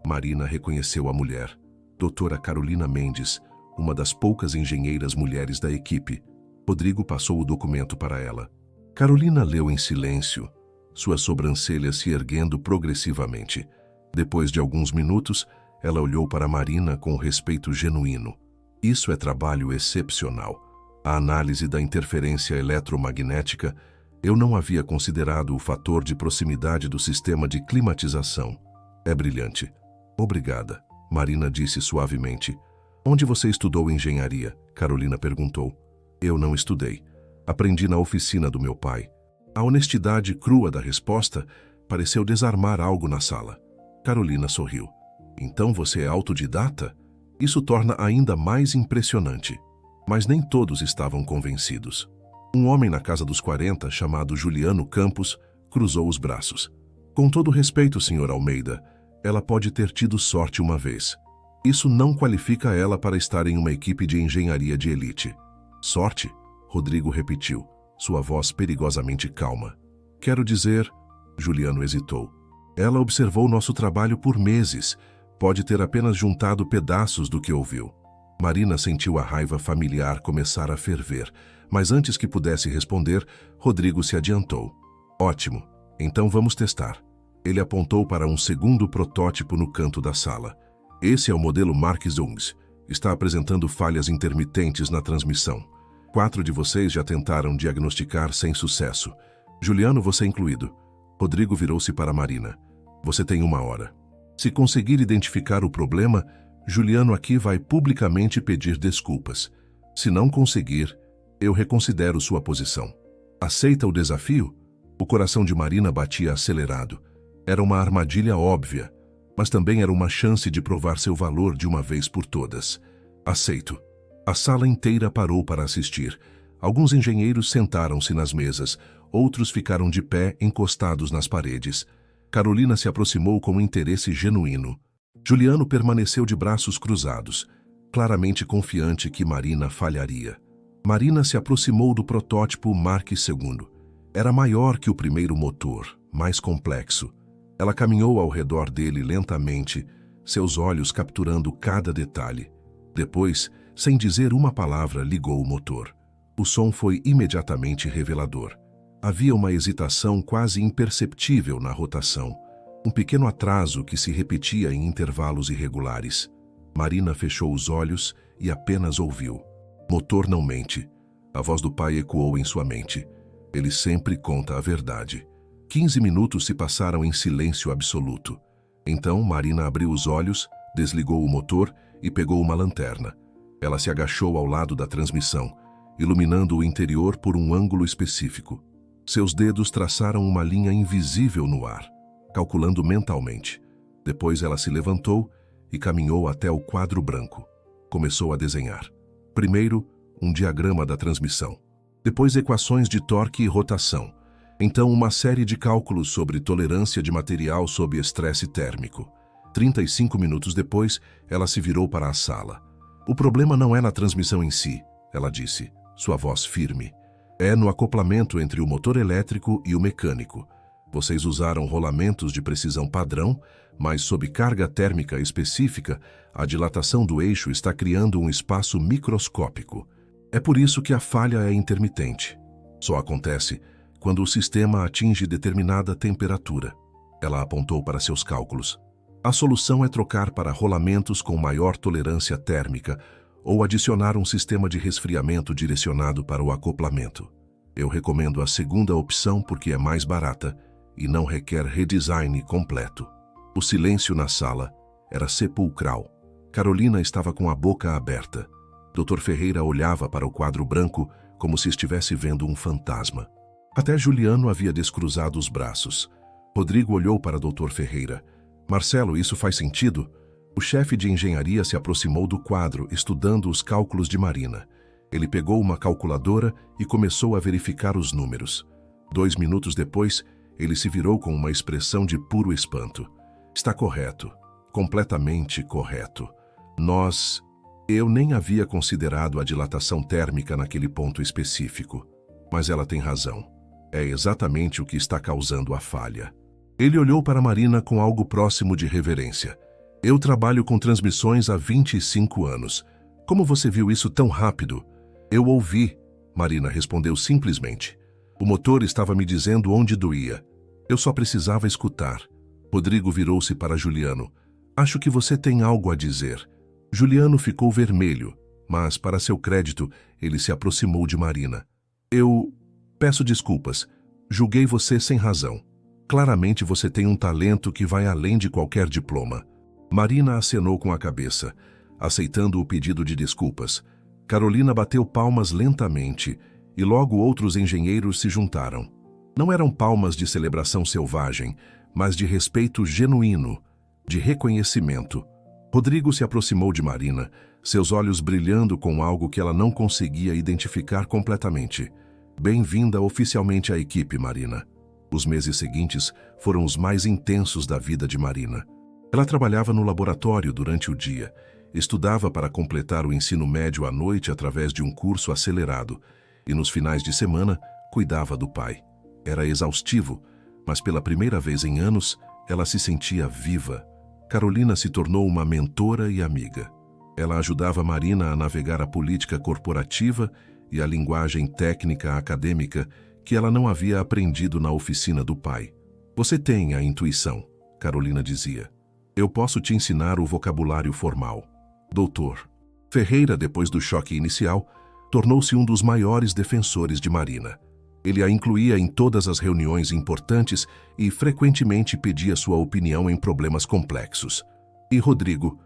Marina reconheceu a mulher. Doutora Carolina Mendes, uma das poucas engenheiras mulheres da equipe. Rodrigo passou o documento para ela. Carolina leu em silêncio, suas sobrancelhas se erguendo progressivamente. Depois de alguns minutos, ela olhou para Marina com respeito genuíno. Isso é trabalho excepcional. A análise da interferência eletromagnética, eu não havia considerado o fator de proximidade do sistema de climatização. É brilhante. Obrigada, Marina disse suavemente. Onde você estudou engenharia? Carolina perguntou. Eu não estudei. Aprendi na oficina do meu pai. A honestidade crua da resposta pareceu desarmar algo na sala. Carolina sorriu. Então você é autodidata? Isso torna ainda mais impressionante. Mas nem todos estavam convencidos. Um homem na casa dos 40, chamado Juliano Campos, cruzou os braços. Com todo respeito, Sr. Almeida, ela pode ter tido sorte uma vez. Isso não qualifica ela para estar em uma equipe de engenharia de elite. Sorte? Rodrigo repetiu, sua voz perigosamente calma. Quero dizer... Juliano hesitou. Ela observou nosso trabalho por meses. Pode ter apenas juntado pedaços do que ouviu. Marina sentiu a raiva familiar começar a ferver, mas antes que pudesse responder, Rodrigo se adiantou. Ótimo, então vamos testar. Ele apontou para um segundo protótipo no canto da sala. Esse é o modelo Mark Zungs. Está apresentando falhas intermitentes na transmissão. 4 de vocês já tentaram diagnosticar sem sucesso. Juliano, você incluído. Rodrigo virou-se para Marina. Você tem 1 hora. Se conseguir identificar o problema, Juliano aqui vai publicamente pedir desculpas. Se não conseguir, eu reconsidero sua posição. Aceita o desafio? O coração de Marina batia acelerado. Era uma armadilha óbvia, mas também era uma chance de provar seu valor de uma vez por todas. Aceito. A sala inteira parou para assistir. Alguns engenheiros sentaram-se nas mesas, outros ficaram de pé encostados nas paredes. Carolina se aproximou com interesse genuíno. Juliano permaneceu de braços cruzados, claramente confiante que Marina falharia. Marina se aproximou do protótipo Mark II. Era maior que o primeiro motor, mais complexo. Ela caminhou ao redor dele lentamente, seus olhos capturando cada detalhe. Depois, sem dizer uma palavra, ligou o motor. O som foi imediatamente revelador. Havia uma hesitação quase imperceptível na rotação, um pequeno atraso que se repetia em intervalos irregulares. Marina fechou os olhos e apenas ouviu. Motor não mente. A voz do pai ecoou em sua mente. Ele sempre conta a verdade. 15 minutos se passaram em silêncio absoluto. Então Marina abriu os olhos, desligou o motor e pegou uma lanterna. Ela se agachou ao lado da transmissão, iluminando o interior por um ângulo específico. Seus dedos traçaram uma linha invisível no ar, calculando mentalmente. Depois ela se levantou e caminhou até o quadro branco. Começou a desenhar. Primeiro, um diagrama da transmissão. Depois, equações de torque e rotação. Então, uma série de cálculos sobre tolerância de material sob estresse térmico. 35 minutos depois, ela se virou para a sala. O problema não é na transmissão em si, ela disse, sua voz firme. É no acoplamento entre o motor elétrico e o mecânico. Vocês usaram rolamentos de precisão padrão, mas sob carga térmica específica, a dilatação do eixo está criando um espaço microscópico. É por isso que a falha é intermitente. Só acontece quando o sistema atinge determinada temperatura. Ela apontou para seus cálculos. A solução é trocar para rolamentos com maior tolerância térmica ou adicionar um sistema de resfriamento direcionado para o acoplamento. Eu recomendo a segunda opção porque é mais barata e não requer redesign completo. O silêncio na sala era sepulcral. Carolina estava com a boca aberta. Dr. Ferreira olhava para o quadro branco como se estivesse vendo um fantasma. Até Juliano havia descruzado os braços. Rodrigo olhou para Dr. Ferreira. Marcelo, isso faz sentido? O chefe de engenharia se aproximou do quadro, estudando os cálculos de Marina. Ele pegou uma calculadora e começou a verificar os números. 2 minutos depois, ele se virou com uma expressão de puro espanto. Está correto. Completamente correto. Eu nem havia considerado a dilatação térmica naquele ponto específico. Mas ela tem razão. É exatamente o que está causando a falha. Ele olhou para Marina com algo próximo de reverência. Eu trabalho com transmissões há 25 anos. Como você viu isso tão rápido? Eu ouvi, Marina respondeu simplesmente. O motor estava me dizendo onde doía. Eu só precisava escutar. Rodrigo virou-se para Juliano. Acho que você tem algo a dizer. Juliano ficou vermelho, mas, para seu crédito, ele se aproximou de Marina. Eu peço desculpas. Julguei você sem razão. Claramente você tem um talento que vai além de qualquer diploma. Marina acenou com a cabeça, aceitando o pedido de desculpas. Carolina bateu palmas lentamente e logo outros engenheiros se juntaram. Não eram palmas de celebração selvagem, mas de respeito genuíno, de reconhecimento. Rodrigo se aproximou de Marina, seus olhos brilhando com algo que ela não conseguia identificar completamente. Bem-vinda oficialmente à equipe, Marina. Os meses seguintes foram os mais intensos da vida de Marina. Ela trabalhava no laboratório durante o dia, estudava para completar o ensino médio à noite através de um curso acelerado e nos finais de semana cuidava do pai. Era exaustivo, mas pela primeira vez em anos ela se sentia viva. Carolina se tornou uma mentora e amiga. Ela ajudava Marina a navegar a política corporativa e a linguagem técnica acadêmica que ela não havia aprendido na oficina do pai. Você tem a intuição, Carolina dizia. Eu posso te ensinar o vocabulário formal. Doutor. Ferreira, depois do choque inicial, tornou-se um dos maiores defensores de Marina. Ele a incluía em todas as reuniões importantes e frequentemente pedia sua opinião em problemas complexos. E Rodrigo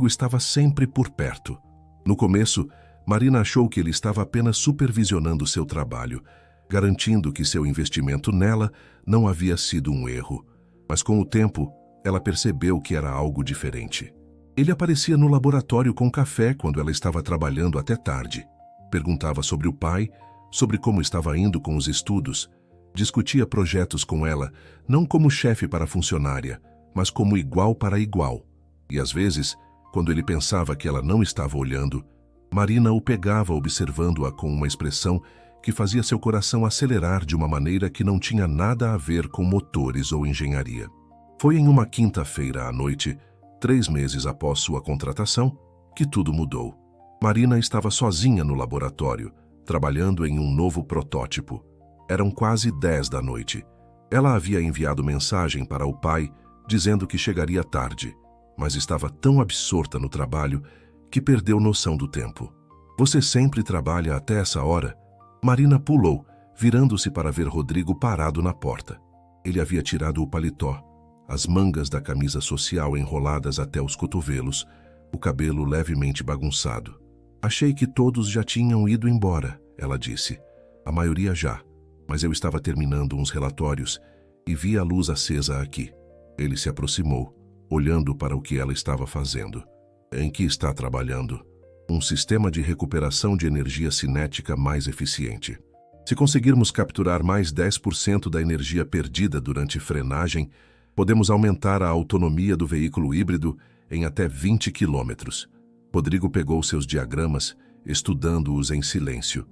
estava sempre por perto. No começo, Marina achou que ele estava apenas supervisionando seu trabalho, garantindo que seu investimento nela não havia sido um erro. Mas com o tempo, ela percebeu que era algo diferente. Ele aparecia no laboratório com café quando ela estava trabalhando até tarde. Perguntava sobre o pai, sobre como estava indo com os estudos. Discutia projetos com ela, não como chefe para funcionária, mas como igual para igual. E às vezes, quando ele pensava que ela não estava olhando, Marina o pegava observando-a com uma expressão que fazia seu coração acelerar de uma maneira que não tinha nada a ver com motores ou engenharia. Foi em uma quinta-feira à noite, 3 meses após sua contratação, que tudo mudou. Marina estava sozinha no laboratório, trabalhando em um novo protótipo. Eram quase 10 da noite. Ela havia enviado mensagem para o pai, dizendo que chegaria tarde, mas estava tão absorta no trabalho que perdeu noção do tempo. Você sempre trabalha até essa hora? Marina pulou, virando-se para ver Rodrigo parado na porta. Ele havia tirado o paletó, as mangas da camisa social enroladas até os cotovelos, o cabelo levemente bagunçado. Achei que todos já tinham ido embora, ela disse. A maioria já, mas eu estava terminando uns relatórios e vi a luz acesa aqui. Ele se aproximou, olhando para o que ela estava fazendo. Em que está trabalhando? Um sistema de recuperação de energia cinética mais eficiente. Se conseguirmos capturar mais 10% da energia perdida durante frenagem, podemos aumentar a autonomia do veículo híbrido em até 20 quilômetros. Rodrigo pegou seus diagramas, estudando-os em silêncio.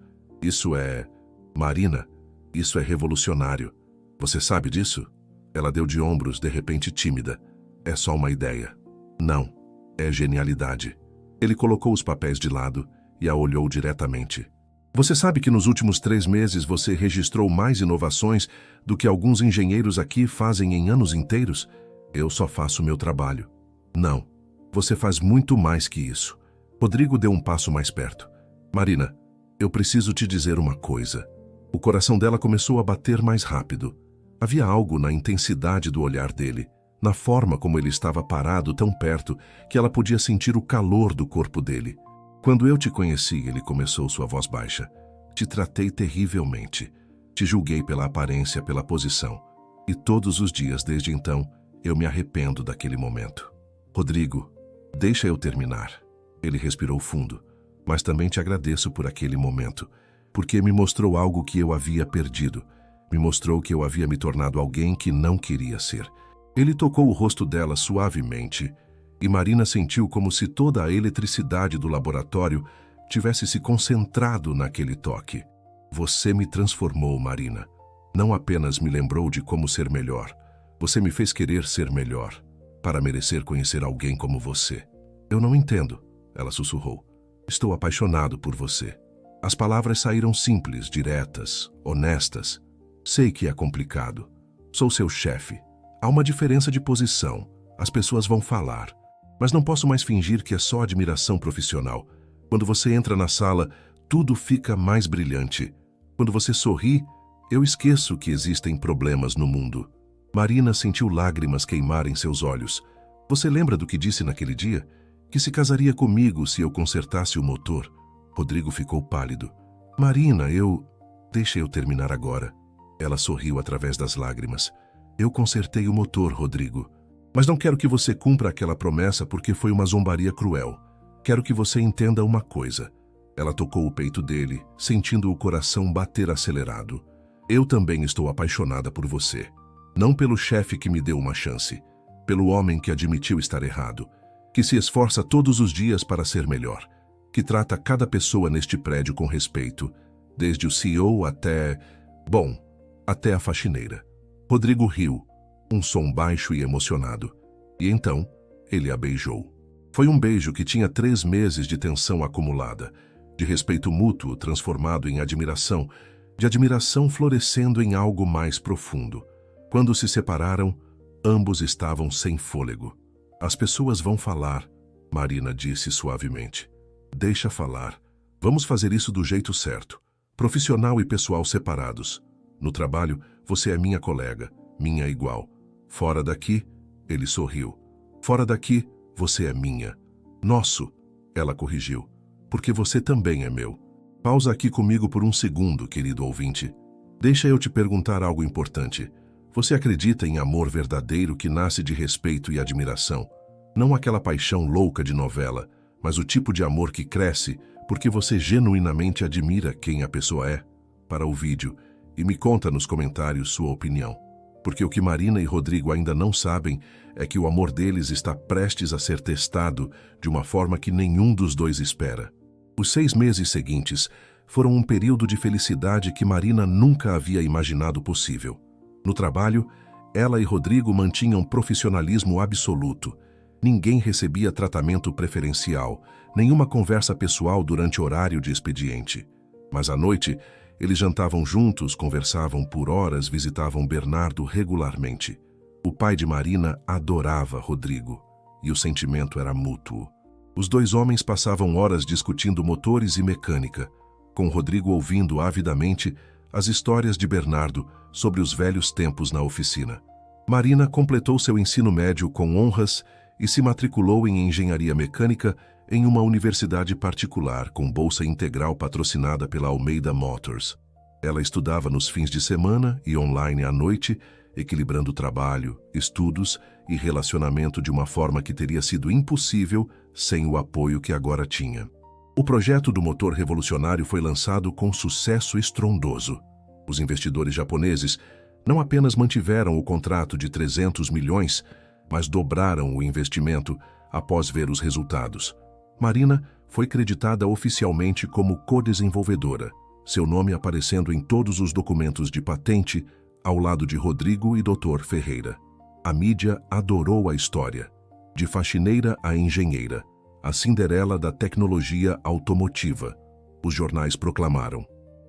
Marina, isso é revolucionário. Você sabe disso? Ela deu de ombros, de repente tímida. É só uma ideia. Não, é genialidade. Ele colocou os papéis de lado e a olhou diretamente. Você sabe que nos últimos 3 meses você registrou mais inovações do que alguns engenheiros aqui fazem em anos inteiros? Eu só faço meu trabalho. Não, você faz muito mais que isso. Rodrigo deu um passo mais perto. Marina, eu preciso te dizer uma coisa. O coração dela começou a bater mais rápido. Havia algo na intensidade do olhar dele, na forma como ele estava parado tão perto que ela podia sentir o calor do corpo dele. Quando eu te conheci, ele começou sua voz baixa. Te tratei terrivelmente. Te julguei pela aparência, pela posição. E todos os dias desde então, eu me arrependo daquele momento. Rodrigo, deixa eu terminar. Ele respirou fundo. Mas também te agradeço por aquele momento, porque me mostrou algo que eu havia perdido. Me mostrou que eu havia me tornado alguém que não queria ser. Ele tocou o rosto dela suavemente e Marina sentiu como se toda a eletricidade do laboratório tivesse se concentrado naquele toque. Você me transformou, Marina. Não apenas me lembrou de como ser melhor. Você me fez querer ser melhor, para merecer conhecer alguém como você. Eu não entendo, ela sussurrou. Estou apaixonado por você. As palavras saíram simples, diretas, honestas. Sei que é complicado. Sou seu chefe. Há uma diferença de posição. As pessoas vão falar. Mas não posso mais fingir que é só admiração profissional. Quando você entra na sala, tudo fica mais brilhante. Quando você sorri, eu esqueço que existem problemas no mundo. Marina sentiu lágrimas queimar em seus olhos. Você lembra do que disse naquele dia? Que se casaria comigo se eu consertasse o motor. Rodrigo ficou pálido. Marina, Deixa eu terminar agora. Ela sorriu através das lágrimas. Eu consertei o motor, Rodrigo. Mas não quero que você cumpra aquela promessa porque foi uma zombaria cruel. Quero que você entenda uma coisa. Ela tocou o peito dele, sentindo o coração bater acelerado. Eu também estou apaixonada por você. Não pelo chefe que me deu uma chance. Pelo homem que admitiu estar errado. Que se esforça todos os dias para ser melhor. Que trata cada pessoa neste prédio com respeito. Desde o CEO até a faxineira. Rodrigo riu, um som baixo e emocionado. E então, ele a beijou. Foi um beijo que tinha 3 meses de tensão acumulada, de respeito mútuo transformado em admiração, de admiração florescendo em algo mais profundo. Quando se separaram, ambos estavam sem fôlego. As pessoas vão falar, Marina disse suavemente. Deixa falar. Vamos fazer isso do jeito certo. Profissional e pessoal separados. No trabalho, você é minha colega, minha igual. Fora daqui, ele sorriu. Fora daqui, você é minha. Nosso, ela corrigiu. Porque você também é meu. Pausa aqui comigo por um segundo, querido ouvinte. Deixa eu te perguntar algo importante. Você acredita em amor verdadeiro que nasce de respeito e admiração? Não aquela paixão louca de novela, mas o tipo de amor que cresce porque você genuinamente admira quem a pessoa é. Para o vídeo, e me conta nos comentários sua opinião. Porque o que Marina e Rodrigo ainda não sabem é que o amor deles está prestes a ser testado de uma forma que nenhum dos dois espera. Os 6 meses seguintes foram um período de felicidade que Marina nunca havia imaginado possível. No trabalho, ela e Rodrigo mantinham profissionalismo absoluto. Ninguém recebia tratamento preferencial, nenhuma conversa pessoal durante horário de expediente. Mas à noite, eles jantavam juntos, conversavam por horas, visitavam Bernardo regularmente. O pai de Marina adorava Rodrigo, e o sentimento era mútuo. Os 2 homens passavam horas discutindo motores e mecânica, com Rodrigo ouvindo avidamente as histórias de Bernardo sobre os velhos tempos na oficina. Marina completou seu ensino médio com honras e se matriculou em engenharia mecânica em uma universidade particular com bolsa integral patrocinada pela Almeida Motors. Ela estudava nos fins de semana e online à noite, equilibrando trabalho, estudos e relacionamento de uma forma que teria sido impossível sem o apoio que agora tinha. O projeto do motor revolucionário foi lançado com sucesso estrondoso. Os investidores japoneses não apenas mantiveram o contrato de 300 milhões, mas dobraram o investimento após ver os resultados. Marina foi creditada oficialmente como co-desenvolvedora, seu nome aparecendo em todos os documentos de patente, ao lado de Rodrigo e Dr. Ferreira. A mídia adorou a história. De faxineira a engenheira, a Cinderela da tecnologia automotiva. Os jornais proclamaram.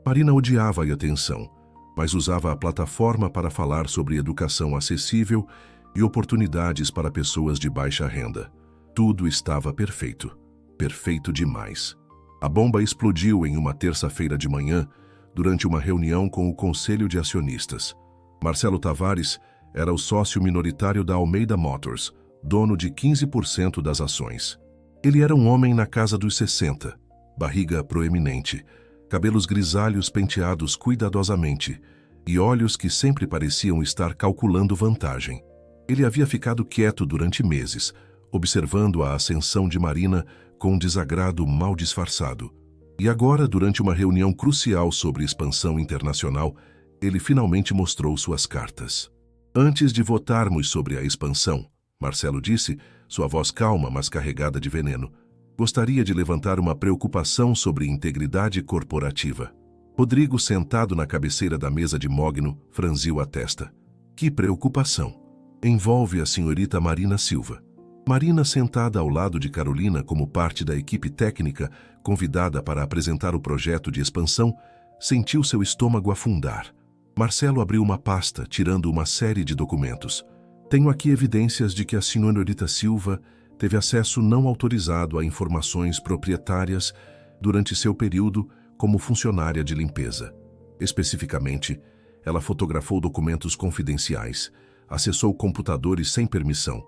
Marina odiava a atenção, mas usava a plataforma para falar sobre educação acessível e oportunidades para pessoas de baixa renda. Tudo estava perfeito. Perfeito demais. A bomba explodiu em uma terça-feira de manhã, durante uma reunião com o Conselho de Acionistas. Marcelo Tavares era o sócio minoritário da Almeida Motors, dono de 15% das ações. Ele era um homem na casa dos 60, barriga proeminente, cabelos grisalhos penteados cuidadosamente e olhos que sempre pareciam estar calculando vantagem. Ele havia ficado quieto durante meses, observando a ascensão de Marina com um desagrado mal disfarçado. E agora, durante uma reunião crucial sobre expansão internacional, ele finalmente mostrou suas cartas. Antes de votarmos sobre a expansão, Marcelo disse, sua voz calma, mas carregada de veneno, gostaria de levantar uma preocupação sobre integridade corporativa. Rodrigo, sentado na cabeceira da mesa de mogno, franziu a testa. Que preocupação! Envolve a senhorita Marina Silva. Marina, sentada ao lado de Carolina como parte da equipe técnica convidada para apresentar o projeto de expansão, sentiu seu estômago afundar. Marcelo abriu uma pasta, tirando uma série de documentos. Tenho aqui evidências de que a senhorita Silva teve acesso não autorizado a informações proprietárias durante seu período como funcionária de limpeza. Especificamente, ela fotografou documentos confidenciais, acessou computadores sem permissão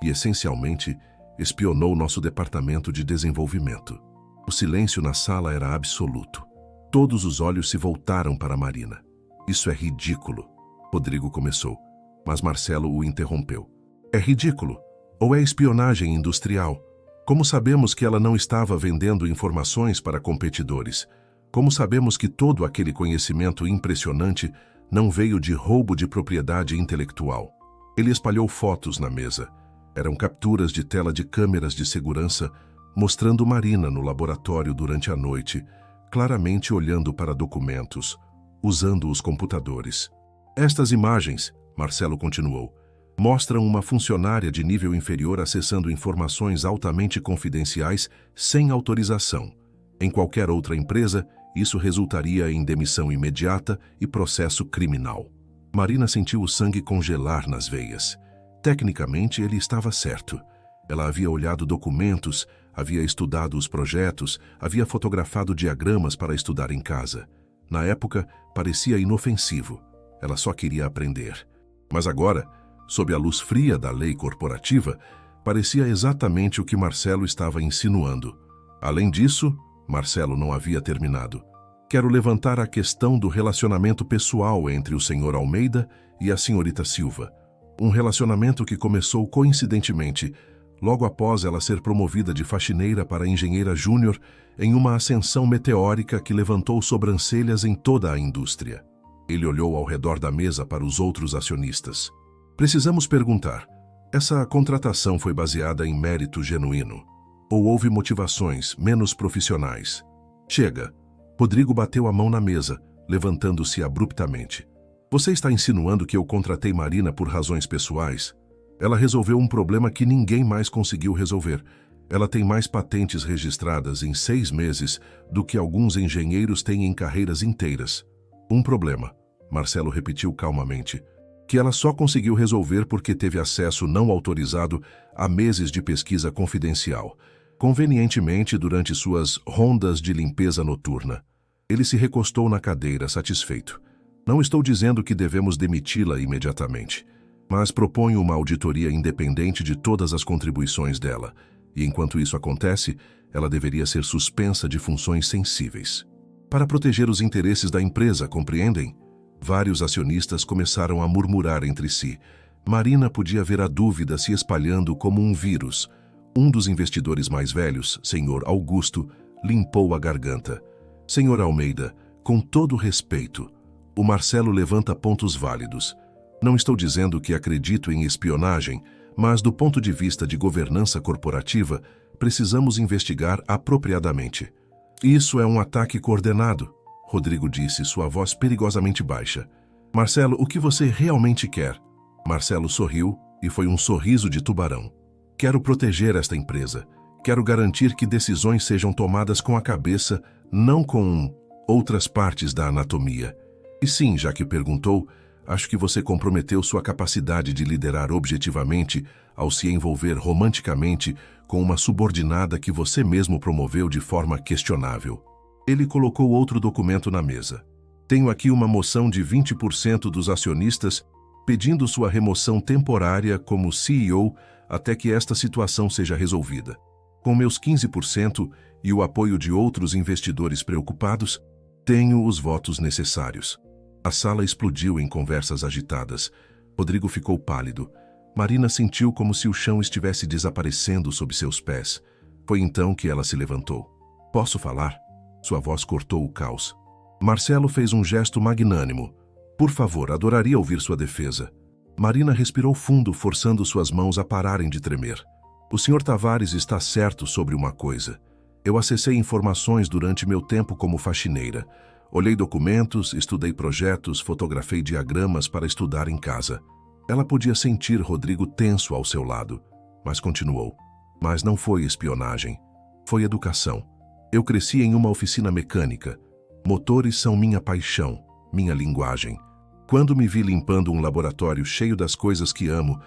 e, essencialmente, espionou nosso departamento de desenvolvimento. O silêncio na sala era absoluto. Todos os olhos se voltaram para Marina. Isso é ridículo, Rodrigo começou, mas Marcelo o interrompeu. É ridículo? Ou é espionagem industrial? Como sabemos que ela não estava vendendo informações para competidores? Como sabemos que todo aquele conhecimento impressionante não veio de roubo de propriedade intelectual? Ele espalhou fotos na mesa. Eram capturas de tela de câmeras de segurança mostrando Marina no laboratório durante a noite, claramente olhando para documentos, usando os computadores. Estas imagens, Marcelo continuou, mostram uma funcionária de nível inferior acessando informações altamente confidenciais sem autorização. Em qualquer outra empresa, isso resultaria em demissão imediata e processo criminal. Marina sentiu o sangue congelar nas veias. Tecnicamente, ele estava certo. Ela havia olhado documentos, havia estudado os projetos, havia fotografado diagramas para estudar em casa. Na época, parecia inofensivo. Ela só queria aprender. Mas agora, sob a luz fria da lei corporativa, parecia exatamente o que Marcelo estava insinuando. Além disso, Marcelo não havia terminado. Quero levantar a questão do relacionamento pessoal entre o Sr. Almeida e a senhorita Silva. Um relacionamento que começou coincidentemente, logo após ela ser promovida de faxineira para engenheira júnior em uma ascensão meteórica que levantou sobrancelhas em toda a indústria. Ele olhou ao redor da mesa para os outros acionistas. Precisamos perguntar, essa contratação foi baseada em mérito genuíno? Ou houve motivações menos profissionais? Chega. Rodrigo bateu a mão na mesa, levantando-se abruptamente. Você está insinuando que eu contratei Marina por razões pessoais? Ela resolveu um problema que ninguém mais conseguiu resolver. Ela tem mais patentes registradas em 6 meses do que alguns engenheiros têm em carreiras inteiras. Um problema, Marcelo repetiu calmamente, que ela só conseguiu resolver porque teve acesso não autorizado a meses de pesquisa confidencial, convenientemente durante suas rondas de limpeza noturna. Ele se recostou na cadeira, satisfeito. Não estou dizendo que devemos demiti-la imediatamente, mas proponho uma auditoria independente de todas as contribuições dela, e enquanto isso acontece, ela deveria ser suspensa de funções sensíveis. Para proteger os interesses da empresa, compreendem? Vários acionistas começaram a murmurar entre si. Marina podia ver a dúvida se espalhando como um vírus. Um dos investidores mais velhos, Sr. Augusto, limpou a garganta. Sr. Almeida, com todo respeito, o Marcelo levanta pontos válidos. Não estou dizendo que acredito em espionagem, mas do ponto de vista de governança corporativa, precisamos investigar apropriadamente. Isso é um ataque coordenado, Rodrigo disse, sua voz perigosamente baixa. Marcelo, o que você realmente quer? Marcelo sorriu e foi um sorriso de tubarão. Quero proteger esta empresa. Quero garantir que decisões sejam tomadas com a cabeça, não com outras partes da anatomia. E sim, já que perguntou, acho que você comprometeu sua capacidade de liderar objetivamente ao se envolver romanticamente com uma subordinada que você mesmo promoveu de forma questionável. Ele colocou outro documento na mesa. Tenho aqui uma moção de 20% dos acionistas pedindo sua remoção temporária como CEO até que esta situação seja resolvida. Com meus 15% e o apoio de outros investidores preocupados, tenho os votos necessários. A sala explodiu em conversas agitadas. Rodrigo ficou pálido. Marina sentiu como se o chão estivesse desaparecendo sob seus pés. Foi então que ela se levantou. Posso falar? Sua voz cortou o caos. Marcelo fez um gesto magnânimo. Por favor, adoraria ouvir sua defesa. Marina respirou fundo, forçando suas mãos a pararem de tremer. O Sr. Tavares está certo sobre uma coisa. Eu acessei informações durante meu tempo como faxineira. Olhei documentos, estudei projetos, fotografei diagramas para estudar em casa. Ela podia sentir Rodrigo tenso ao seu lado, mas continuou. Mas não foi espionagem. Foi educação. Eu cresci em uma oficina mecânica. Motores são minha paixão, minha linguagem. Quando me vi limpando um laboratório cheio das coisas que amo,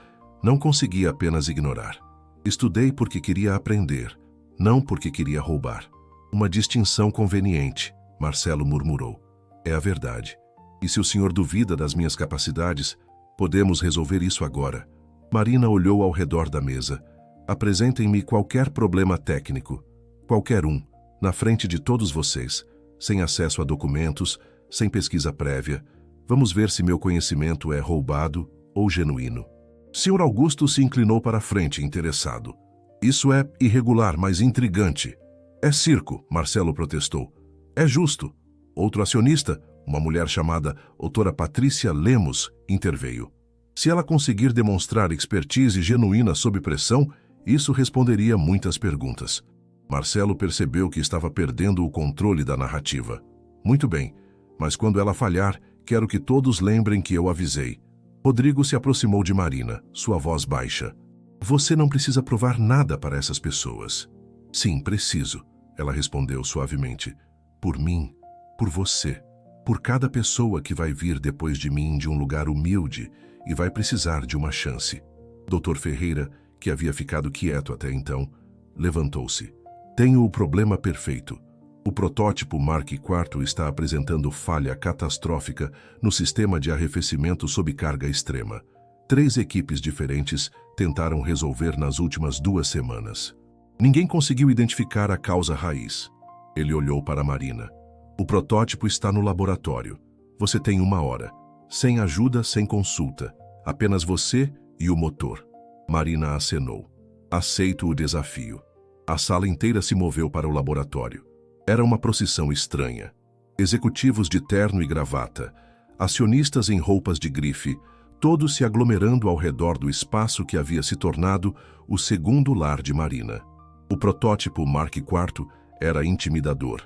não consegui apenas ignorar. Estudei porque queria aprender, não porque queria roubar. Uma distinção conveniente, Marcelo murmurou. É a verdade. E se o senhor duvida das minhas capacidades, podemos resolver isso agora. Marina olhou ao redor da mesa. Apresentem-me qualquer problema técnico. Qualquer um, na frente de todos vocês, sem acesso a documentos, sem pesquisa prévia. Vamos ver se meu conhecimento é roubado ou genuíno. Sr. Augusto se inclinou para a frente, interessado. Isso é irregular, mas intrigante. É circo, Marcelo protestou. É justo. Outro acionista, uma mulher chamada doutora Patrícia Lemos, interveio. Se ela conseguir demonstrar expertise genuína sob pressão, isso responderia muitas perguntas. Marcelo percebeu que estava perdendo o controle da narrativa. Muito bem, mas quando ela falhar, quero que todos lembrem que eu avisei. Rodrigo se aproximou de Marina, sua voz baixa. Você não precisa provar nada para essas pessoas. Sim, preciso, ela respondeu suavemente. Por mim, por você, por cada pessoa que vai vir depois de mim de um lugar humilde e vai precisar de uma chance. Dr. Ferreira, que havia ficado quieto até então, levantou-se. Tenho o problema perfeito. O protótipo Mark IV está apresentando falha catastrófica no sistema de arrefecimento sob carga extrema. 3 equipes diferentes tentaram resolver nas últimas 2 semanas. Ninguém conseguiu identificar a causa raiz. Ele olhou para Marina. O protótipo está no laboratório. Você tem 1 hora. Sem ajuda, sem consulta. Apenas você e o motor. Marina acenou. Aceito o desafio. A sala inteira se moveu para o laboratório. Era uma procissão estranha. Executivos de terno e gravata, acionistas em roupas de grife, todos se aglomerando ao redor do espaço que havia se tornado o segundo lar de Marina. O protótipo Mark IV era intimidador.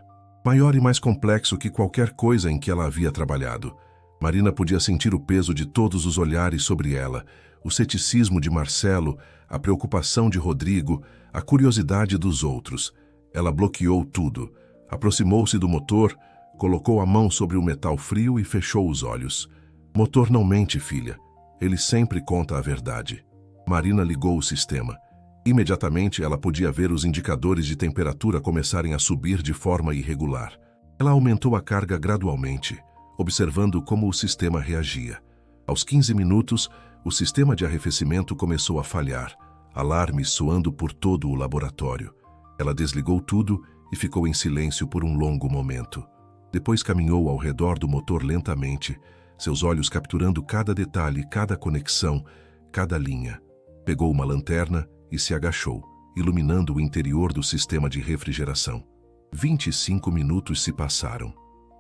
Maior e mais complexo que qualquer coisa em que ela havia trabalhado. Marina podia sentir o peso de todos os olhares sobre ela, o ceticismo de Marcelo, a preocupação de Rodrigo, a curiosidade dos outros. Ela bloqueou tudo. Aproximou-se do motor, colocou a mão sobre o metal frio e fechou os olhos. Motor não mente, filha. Ele sempre conta a verdade. Marina ligou o sistema. Imediatamente ela podia ver os indicadores de temperatura começarem a subir de forma irregular. Ela aumentou a carga gradualmente, observando como o sistema reagia. Aos 15 minutos, o sistema de arrefecimento começou a falhar, alarmes soando por todo o laboratório. Ela desligou tudo e ficou em silêncio por um longo momento. Depois caminhou ao redor do motor lentamente, seus olhos capturando cada detalhe, cada conexão, cada linha. Pegou uma lanterna e se agachou, iluminando o interior do sistema de refrigeração. 25 minutos se passaram.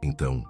Então,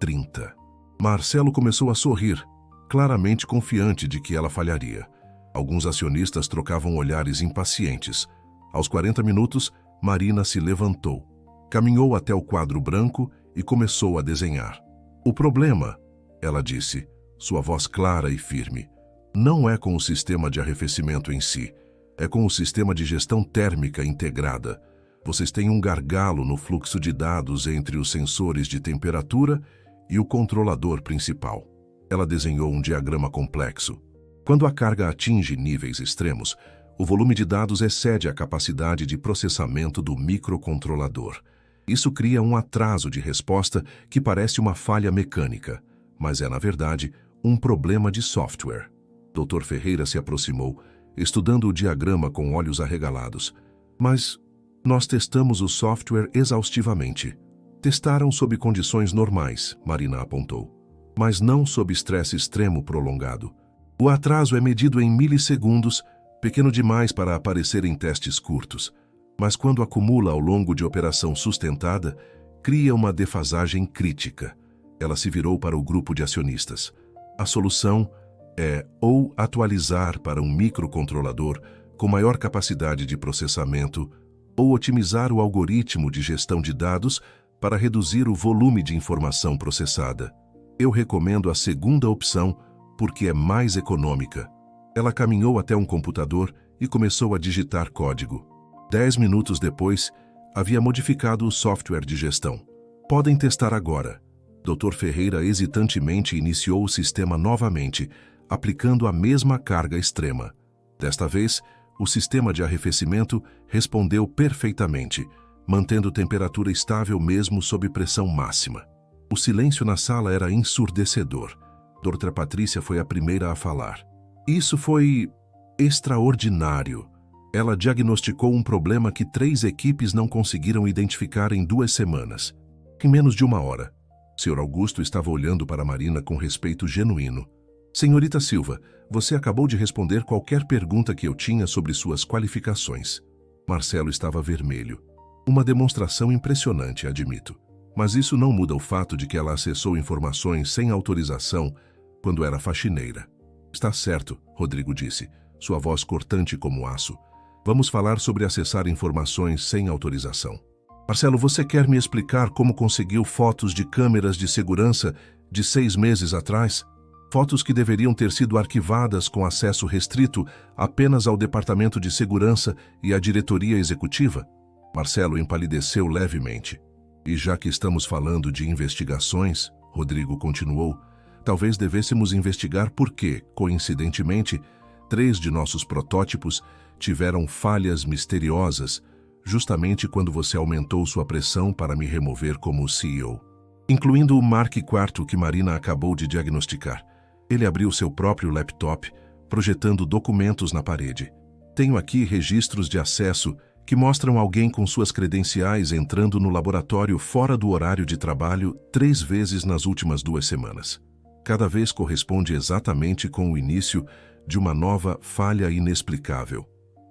30. Marcelo começou a sorrir, claramente confiante de que ela falharia. Alguns acionistas trocavam olhares impacientes. Aos 40 minutos, Marina se levantou, caminhou até o quadro branco e começou a desenhar. O problema, ela disse, sua voz clara e firme, não é com o sistema de arrefecimento em si, é com o sistema de gestão térmica integrada. Vocês têm um gargalo no fluxo de dados entre os sensores de temperatura e o controlador principal. Ela desenhou um diagrama complexo. Quando a carga atinge níveis extremos, o volume de dados excede a capacidade de processamento do microcontrolador. Isso cria um atraso de resposta que parece uma falha mecânica, mas é, na verdade, um problema de software. Dr. Ferreira se aproximou, estudando o diagrama com olhos arregalados. Mas nós testamos o software exaustivamente. Testaram sob condições normais, Marina apontou, mas não sob estresse extremo prolongado. O atraso é medido em milissegundos, pequeno demais para aparecer em testes curtos. Mas quando acumula ao longo de operação sustentada, cria uma defasagem crítica. Ela se virou para o grupo de acionistas. A solução é ou atualizar para um microcontrolador com maior capacidade de processamento, ou otimizar o algoritmo de gestão de dados para reduzir o volume de informação processada. Eu recomendo a segunda opção porque é mais econômica. Ela caminhou até um computador e começou a digitar código. 10 minutos depois, havia modificado o software de gestão. Podem testar agora. Dr. Ferreira hesitantemente iniciou o sistema novamente, aplicando a mesma carga extrema. Desta vez, o sistema de arrefecimento respondeu perfeitamente, mantendo temperatura estável mesmo sob pressão máxima. O silêncio na sala era ensurdecedor. Dra. Patrícia foi a primeira a falar. Isso foi extraordinário. Ela diagnosticou um problema que 3 equipes não conseguiram identificar em 2 semanas. Em menos de 1 hora. Sr. Augusto estava olhando para Marina com respeito genuíno. Senhorita Silva, você acabou de responder qualquer pergunta que eu tinha sobre suas qualificações. Marcelo estava vermelho. Uma demonstração impressionante, admito. Mas isso não muda o fato de que ela acessou informações sem autorização quando era faxineira. Está certo, Rodrigo disse, sua voz cortante como aço. Vamos falar sobre acessar informações sem autorização. Marcelo, você quer me explicar como conseguiu fotos de câmeras de segurança de 6 meses atrás? Fotos que deveriam ter sido arquivadas com acesso restrito apenas ao Departamento de Segurança e à diretoria executiva? Marcelo empalideceu levemente. E já que estamos falando de investigações, Rodrigo continuou, talvez devêssemos investigar por que, coincidentemente, 3 de nossos protótipos tiveram falhas misteriosas, justamente quando você aumentou sua pressão para me remover como CEO. Incluindo o Mark IV que Marina acabou de diagnosticar. Ele abriu seu próprio laptop, projetando documentos na parede. Tenho aqui registros de acesso que mostram alguém com suas credenciais entrando no laboratório fora do horário de trabalho 3 vezes nas últimas 2 semanas. Cada vez corresponde exatamente com o início de uma nova falha inexplicável.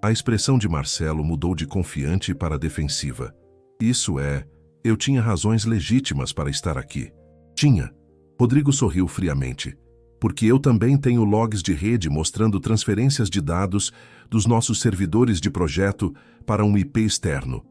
A expressão de Marcelo mudou de confiante para defensiva. Isso é, eu tinha razões legítimas para estar aqui. Tinha. Rodrigo sorriu friamente. Porque eu também tenho logs de rede mostrando transferências de dados dos nossos servidores de projeto para um IP externo.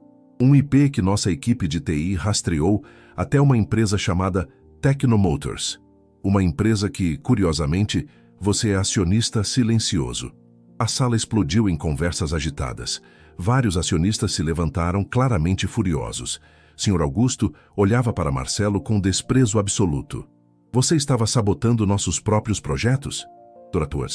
Um IP que nossa equipe de TI rastreou até uma empresa chamada Tecnomotors. Uma empresa que, curiosamente, você é acionista silencioso. A sala explodiu em conversas agitadas. Vários acionistas se levantaram claramente furiosos. Sr. Augusto olhava para Marcelo com desprezo absoluto. Você estava sabotando nossos próprios projetos? Doutor,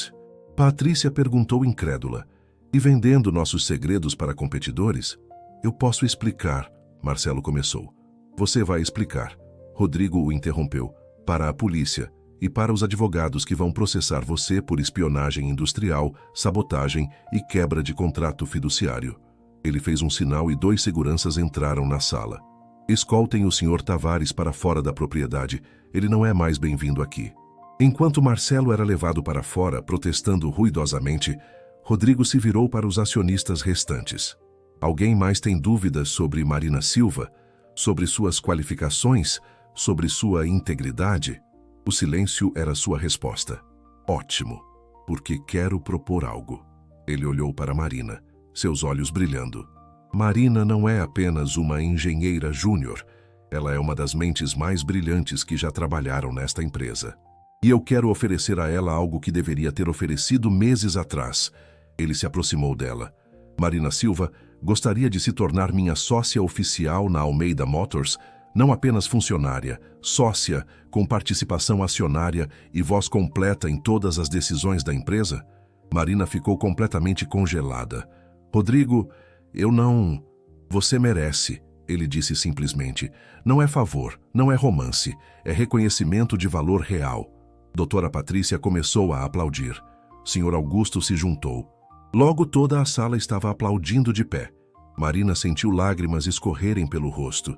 Patrícia perguntou incrédula. E vendendo nossos segredos para competidores? Eu posso explicar, Marcelo começou. Você vai explicar. Rodrigo o interrompeu. Para a polícia e para os advogados que vão processar você por espionagem industrial, sabotagem e quebra de contrato fiduciário. Ele fez um sinal e 2 seguranças entraram na sala. Escoltem o Sr. Tavares para fora da propriedade. Ele não é mais bem-vindo aqui. Enquanto Marcelo era levado para fora, protestando ruidosamente, Rodrigo se virou para os acionistas restantes. Alguém mais tem dúvidas sobre Marina Silva? Sobre suas qualificações? Sobre sua integridade? O silêncio era sua resposta. Ótimo, porque quero propor algo. Ele olhou para Marina, seus olhos brilhando. Marina não é apenas uma engenheira júnior. Ela é uma das mentes mais brilhantes que já trabalharam nesta empresa. E eu quero oferecer a ela algo que deveria ter oferecido meses atrás. Ele se aproximou dela. Marina Silva gostaria de se tornar minha sócia oficial na Almeida Motors, não apenas funcionária, sócia, com participação acionária e voz completa em todas as decisões da empresa? Marina ficou completamente congelada. Rodrigo, eu não... Você merece, ele disse simplesmente. Não é favor, não é romance, é reconhecimento de valor real. Doutora Patrícia começou a aplaudir. Sr. Augusto se juntou. Logo toda a sala estava aplaudindo de pé. Marina sentiu lágrimas escorrerem pelo rosto.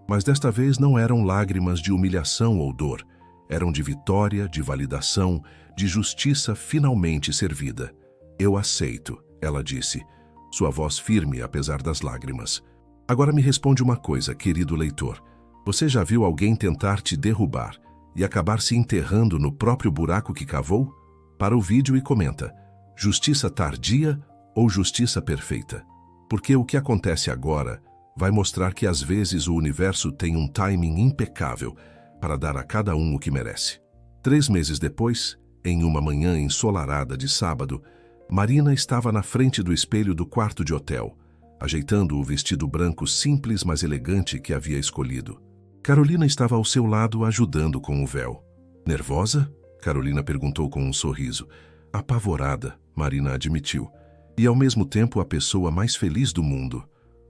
Mas desta vez não eram lágrimas de humilhação ou dor. Eram de vitória, de validação, de justiça finalmente servida. Eu aceito, ela disse. sua voz firme apesar das lágrimas. Agora me responde uma coisa, querido leitor. Você já viu alguém tentar te derrubar e acabar se enterrando no próprio buraco que cavou? Para o vídeo e comenta: justiça tardia ou justiça perfeita? Porque o que acontece agora vai mostrar que às vezes o universo tem um timing impecável para dar a cada um o que merece. 3 meses depois, em uma manhã ensolarada de sábado, Marina estava na frente do espelho do quarto de hotel, ajeitando o vestido branco simples mas elegante que havia escolhido. Carolina estava ao seu lado ajudando com o véu. Nervosa? Carolina perguntou com um sorriso. Apavorada, Marina admitiu. E ao mesmo tempo a pessoa mais feliz do mundo.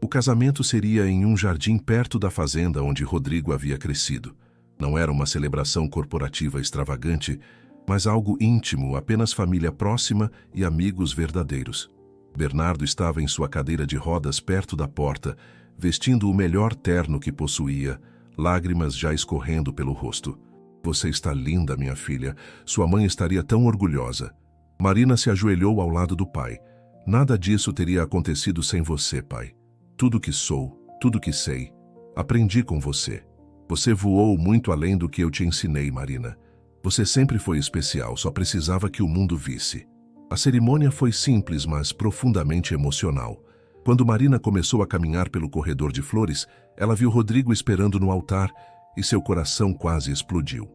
O casamento seria em um jardim perto da fazenda onde Rodrigo havia crescido. Não era uma celebração corporativa extravagante, mas algo íntimo, apenas família próxima e amigos verdadeiros. Bernardo estava em sua cadeira de rodas perto da porta, vestindo o melhor terno que possuía, lágrimas já escorrendo pelo rosto. Você está linda, minha filha. Sua mãe estaria tão orgulhosa. Marina se ajoelhou ao lado do pai. Nada disso teria acontecido sem você, pai. Tudo que sou, tudo que sei, aprendi com você. Você voou muito além do que eu te ensinei, Marina. Você sempre foi especial, só precisava que o mundo visse. A cerimônia foi simples, mas profundamente emocional. Quando Marina começou a caminhar pelo corredor de flores, ela viu Rodrigo esperando no altar e seu coração quase explodiu.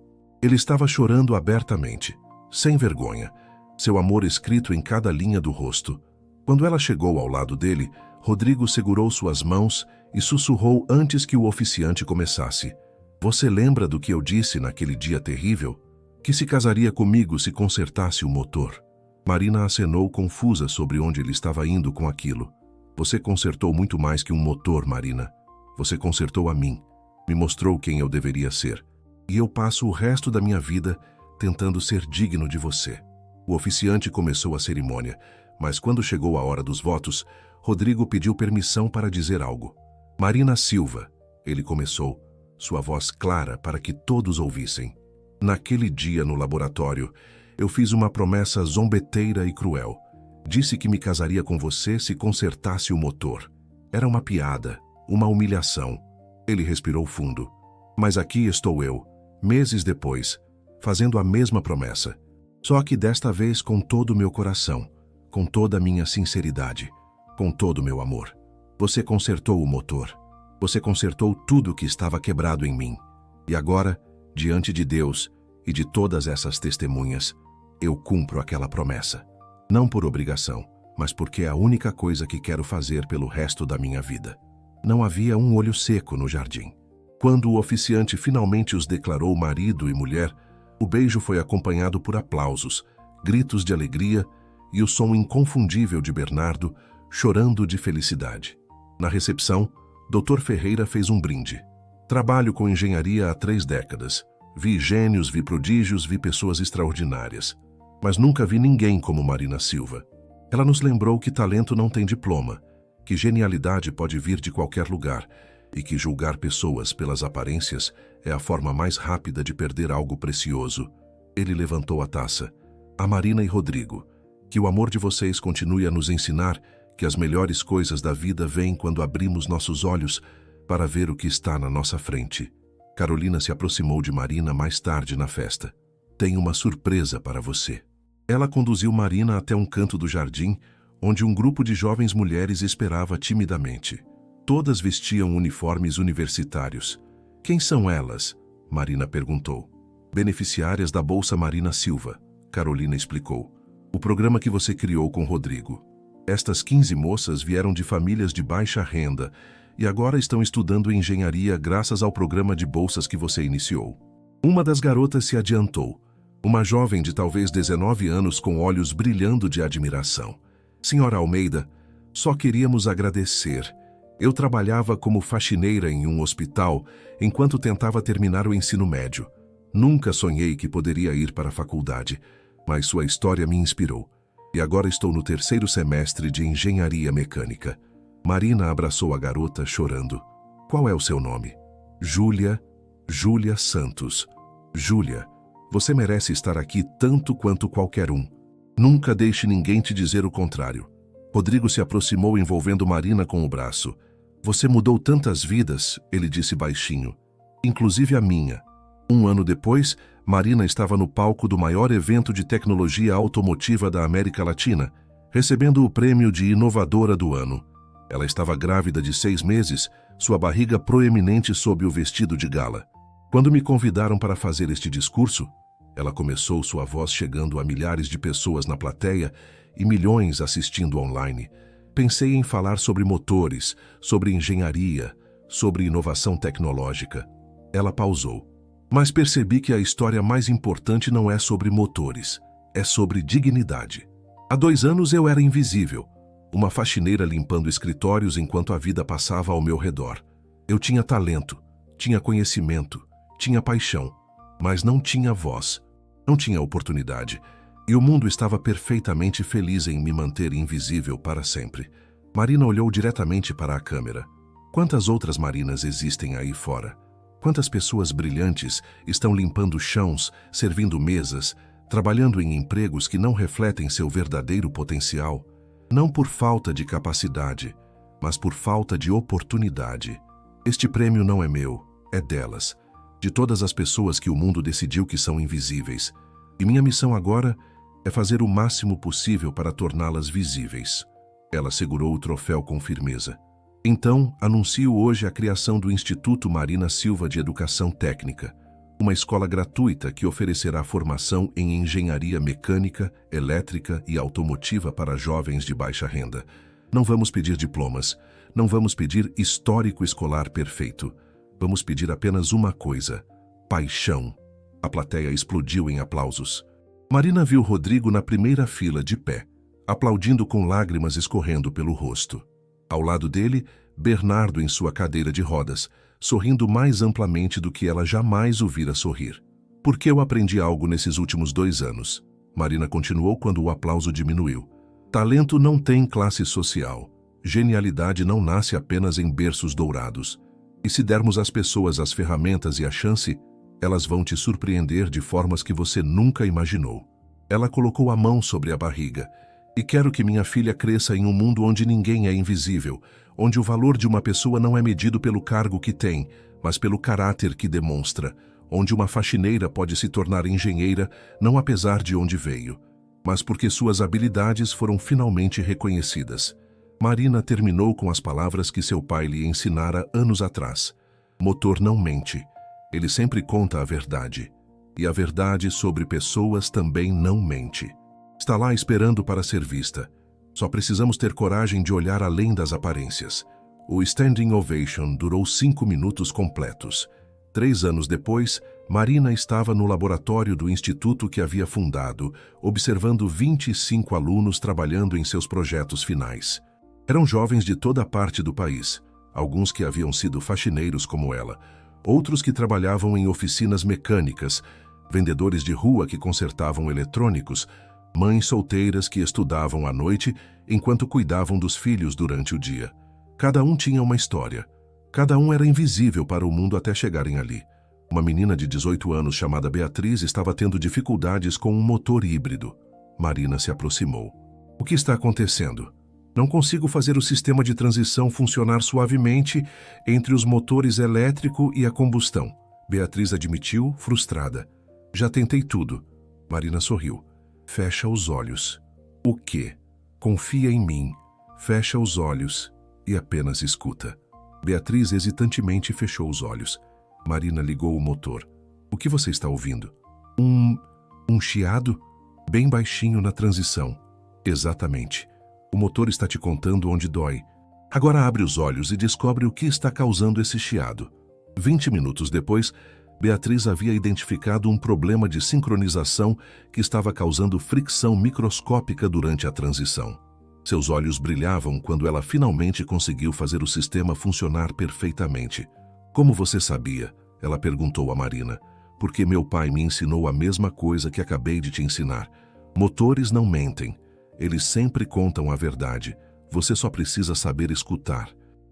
Ele estava chorando abertamente, sem vergonha, seu amor escrito em cada linha do rosto. Quando ela chegou ao lado dele, Rodrigo segurou suas mãos e sussurrou antes que o oficiante começasse: "Você lembra do que eu disse naquele dia terrível? Que se casaria comigo se consertasse o motor." Marina acenou confusa sobre onde ele estava indo com aquilo. "Você consertou muito mais que um motor, Marina. Você consertou a mim. Me mostrou quem eu deveria ser. E eu passo o resto da minha vida tentando ser digno de você." O oficiante começou a cerimônia, mas quando chegou a hora dos votos, Rodrigo pediu permissão para dizer algo. "Marina Silva", ele começou, sua voz clara para que todos ouvissem. "Naquele dia no laboratório, eu fiz uma promessa zombeteira e cruel. Disse que me casaria com você se consertasse o motor. Era uma piada, uma humilhação." Ele respirou fundo. "Mas aqui estou eu, meses depois, fazendo a mesma promessa. Só que desta vez com todo o meu coração, com toda a minha sinceridade, com todo o meu amor. Você consertou o motor. Você consertou tudo que estava quebrado em mim. E agora, diante de Deus e de todas essas testemunhas, eu cumpro aquela promessa. Não por obrigação, mas porque é a única coisa que quero fazer pelo resto da minha vida." Não havia um olho seco no jardim. Quando o oficiante finalmente os declarou marido e mulher, o beijo foi acompanhado por aplausos, gritos de alegria e o som inconfundível de Bernardo chorando de felicidade. Na recepção, Dr. Ferreira fez um brinde. "Trabalho com engenharia há 3 décadas. Vi gênios, vi prodígios, vi pessoas extraordinárias. Mas nunca vi ninguém como Marina Silva. Ela nos lembrou que talento não tem diploma, que genialidade pode vir de qualquer lugar e que julgar pessoas pelas aparências é a forma mais rápida de perder algo precioso." Ele levantou a taça. "A Marina e Rodrigo, que o amor de vocês continue a nos ensinar que as melhores coisas da vida vêm quando abrimos nossos olhos para ver o que está na nossa frente." Carolina se aproximou de Marina mais tarde na festa. "Tenho uma surpresa para você." Ela conduziu Marina até um canto do jardim, onde um grupo de jovens mulheres esperava timidamente. Todas vestiam uniformes universitários. "Quem são elas?" Marina perguntou. "Beneficiárias da Bolsa Marina Silva", Carolina explicou. "O programa que você criou com Rodrigo. Estas 15 moças vieram de famílias de baixa renda e agora estão estudando engenharia graças ao programa de bolsas que você iniciou." Uma das garotas se adiantou, uma jovem de talvez 19 anos com olhos brilhando de admiração. "Senhora Almeida, só queríamos agradecer. Eu trabalhava como faxineira em um hospital enquanto tentava terminar o ensino médio. Nunca sonhei que poderia ir para a faculdade, mas sua história me inspirou. E agora estou no 3º semestre de engenharia mecânica." Marina abraçou a garota chorando. "Qual é o seu nome?" "Júlia Santos." "Júlia, você merece estar aqui tanto quanto qualquer um. Nunca deixe ninguém te dizer o contrário. Rodrigo se aproximou envolvendo Marina com o braço. Você mudou tantas vidas, ele disse baixinho. Inclusive a minha. 1 ano depois, Marina estava no palco do maior evento de tecnologia automotiva da América Latina, recebendo o prêmio de Inovadora do Ano. Ela estava grávida de 6 meses, sua barriga proeminente sob o vestido de gala. Quando me convidaram para fazer este discurso, ela começou, sua voz chegando a milhares de pessoas na plateia e milhões assistindo online. Pensei em falar sobre motores, sobre engenharia, sobre inovação tecnológica. Ela pausou. Mas percebi que a história mais importante não é sobre motores, é sobre dignidade. Há 2 anos eu era invisível, uma faxineira limpando escritórios enquanto a vida passava ao meu redor. Eu tinha talento, tinha conhecimento, tinha paixão, mas não tinha voz, não tinha oportunidade. E o mundo estava perfeitamente feliz em me manter invisível para sempre. Marina olhou diretamente para a câmera. Quantas outras Marinas existem aí fora? Quantas pessoas brilhantes estão limpando chãos, servindo mesas, trabalhando em empregos que não refletem seu verdadeiro potencial? Não por falta de capacidade, mas por falta de oportunidade. Este prêmio não é meu, é delas, de todas as pessoas que o mundo decidiu que são invisíveis. E minha missão agora é fazer o máximo possível para torná-las visíveis. Ela segurou o troféu com firmeza. Então, anuncio hoje a criação do Instituto Marina Silva de Educação Técnica, uma escola gratuita que oferecerá formação em engenharia mecânica, elétrica e automotiva para jovens de baixa renda. Não vamos pedir diplomas, não vamos pedir histórico escolar perfeito. Vamos pedir apenas uma coisa: paixão. A plateia explodiu em aplausos. Marina viu Rodrigo na primeira fila de pé, aplaudindo com lágrimas escorrendo pelo rosto. Ao lado dele, Bernardo em sua cadeira de rodas, sorrindo mais amplamente do que ela jamais o vira sorrir. Porque eu aprendi algo nesses últimos 2 anos. Marina continuou quando o aplauso diminuiu. Talento não tem classe social. Genialidade não nasce apenas em berços dourados. E se dermos às pessoas as ferramentas e a chance, elas vão te surpreender de formas que você nunca imaginou. Ela colocou a mão sobre a barriga. E quero que minha filha cresça em um mundo onde ninguém é invisível, onde o valor de uma pessoa não é medido pelo cargo que tem, mas pelo caráter que demonstra, onde uma faxineira pode se tornar engenheira não apesar de onde veio, mas porque suas habilidades foram finalmente reconhecidas. Marina terminou com as palavras que seu pai lhe ensinara anos atrás. Motor não mente. Ele sempre conta a verdade. E a verdade sobre pessoas também não mente. Está lá esperando para ser vista. Só precisamos ter coragem de olhar além das aparências. O Standing Ovation durou 5 minutos completos. 3 anos depois, Marina estava no laboratório do instituto que havia fundado, observando 25 alunos trabalhando em seus projetos finais. Eram jovens de toda a parte do país, alguns que haviam sido faxineiros como ela, outros que trabalhavam em oficinas mecânicas, vendedores de rua que consertavam eletrônicos, mães solteiras que estudavam à noite enquanto cuidavam dos filhos durante o dia. Cada um tinha uma história. Cada um era invisível para o mundo até chegarem ali. Uma menina de 18 anos chamada Beatriz estava tendo dificuldades com um motor híbrido. Marina se aproximou. O que está acontecendo? Não consigo fazer o sistema de transição funcionar suavemente entre os motores elétrico e a combustão. Beatriz admitiu, frustrada. Já tentei tudo. Marina sorriu. Fecha os olhos. O quê? Confia em mim. Fecha os olhos e apenas escuta. Beatriz hesitantemente fechou os olhos. Marina ligou o motor. O que você está ouvindo? Um chiado? Bem baixinho na transição. Exatamente. O motor está te contando onde dói. Agora abre os olhos e descobre o que está causando esse chiado. 20 minutos depois, Beatriz havia identificado um problema de sincronização que estava causando fricção microscópica durante a transição. Seus olhos brilhavam quando ela finalmente conseguiu fazer o sistema funcionar perfeitamente. Como você sabia? Ela perguntou a Marina. Porque meu pai me ensinou a mesma coisa que acabei de te ensinar. Motores não mentem. Eles sempre contam a verdade. Você só precisa saber escutar.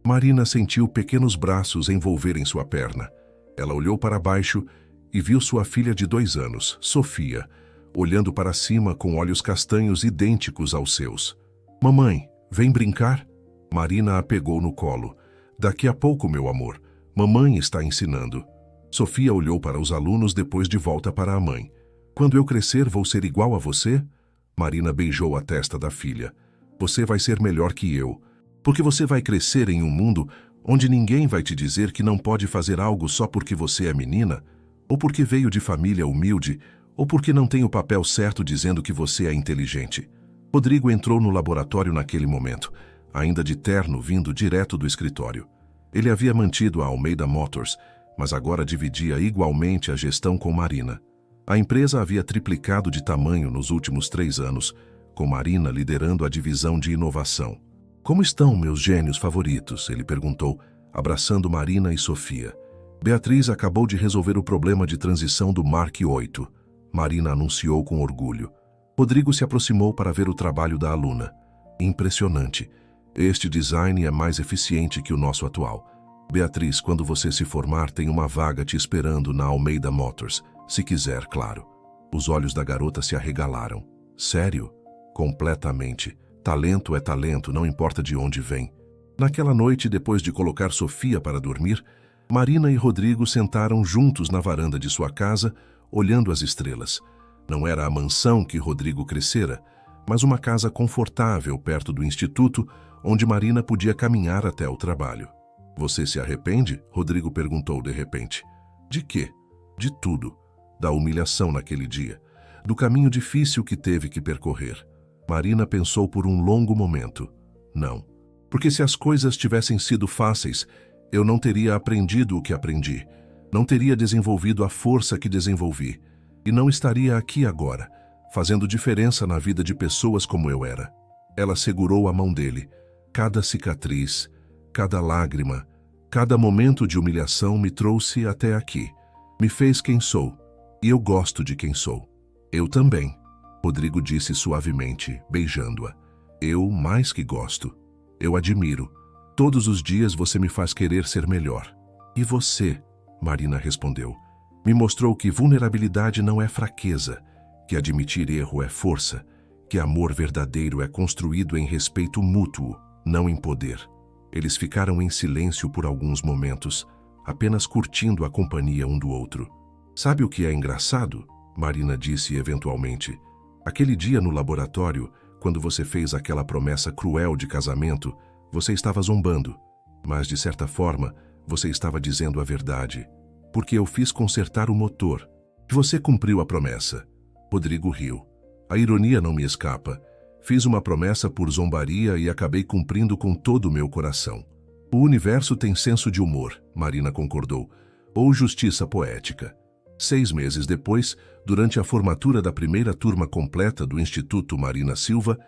Marina sentiu pequenos braços envolverem sua perna. Ela olhou para baixo e viu sua filha de 2 anos, Sofia, olhando para cima com olhos castanhos idênticos aos seus. Mamãe, Vem brincar? Marina a pegou no colo. Daqui a pouco, meu amor. Mamãe está ensinando. Sofia olhou para os alunos, depois de volta para a mãe. Quando eu crescer, vou ser igual a você? Marina beijou a testa da filha. Você vai ser melhor que eu. Porque você vai crescer em um mundo onde ninguém vai te dizer que não pode fazer algo só porque você é menina, ou porque veio de família humilde, ou porque não tem o papel certo dizendo que você é inteligente. Rodrigo entrou no laboratório naquele momento, ainda de terno, vindo direto do escritório. Ele havia mantido a Almeida Motors, mas agora dividia igualmente a gestão com Marina. A empresa havia triplicado de tamanho nos últimos 3 anos, com Marina liderando a divisão de inovação. Como estão meus gênios favoritos? Ele perguntou, abraçando Marina e Sofia. Beatriz acabou de resolver o problema de transição do Mark 8. Marina anunciou com orgulho. Rodrigo se aproximou para ver o trabalho da aluna. Impressionante. Este design é mais eficiente que o nosso atual. Beatriz, quando você se formar, tem uma vaga te esperando na Almeida Motors. Se quiser, claro. Os olhos da garota se arregalaram. Sério? Completamente. Talento é talento, não importa de onde vem. Naquela noite, depois de colocar Sofia para dormir, Marina e Rodrigo sentaram juntos na varanda de sua casa, olhando as estrelas. Não era a mansão que Rodrigo crescera, mas uma casa confortável perto do instituto, onde Marina podia caminhar até o trabalho. Você se arrepende? Rodrigo perguntou de repente. De quê? De tudo. Da humilhação naquele dia. Do caminho difícil que teve que percorrer. Marina pensou por um longo momento. Não. Porque se as coisas tivessem sido fáceis, eu não teria aprendido o que aprendi. Não teria desenvolvido a força que desenvolvi. E não estaria aqui agora, fazendo diferença na vida de pessoas como eu era. Ela segurou a mão dele. Cada cicatriz, cada lágrima, cada momento de humilhação me trouxe até aqui. Me fez quem sou. E eu gosto de quem sou. Eu também. Rodrigo disse suavemente, beijando-a. Eu mais que gosto. Eu admiro. Todos os dias você me faz querer ser melhor. E você, Marina respondeu, me mostrou que vulnerabilidade não é fraqueza, que admitir erro é força, que amor verdadeiro é construído em respeito mútuo, não em poder. Eles ficaram em silêncio por alguns momentos, apenas curtindo a companhia um do outro. Sabe o que é engraçado? Marina disse eventualmente. Aquele dia no laboratório, quando você fez aquela promessa cruel de casamento, você estava zombando. Mas, de certa forma, você estava dizendo a verdade. Porque eu fiz consertar o motor. E você cumpriu a promessa. Rodrigo riu. A ironia não me escapa. Fiz uma promessa por zombaria e acabei cumprindo com todo o meu coração. O universo tem senso de humor, Marina concordou, ou justiça poética. 6 meses depois, durante a formatura da primeira turma completa do Instituto Marina Silva,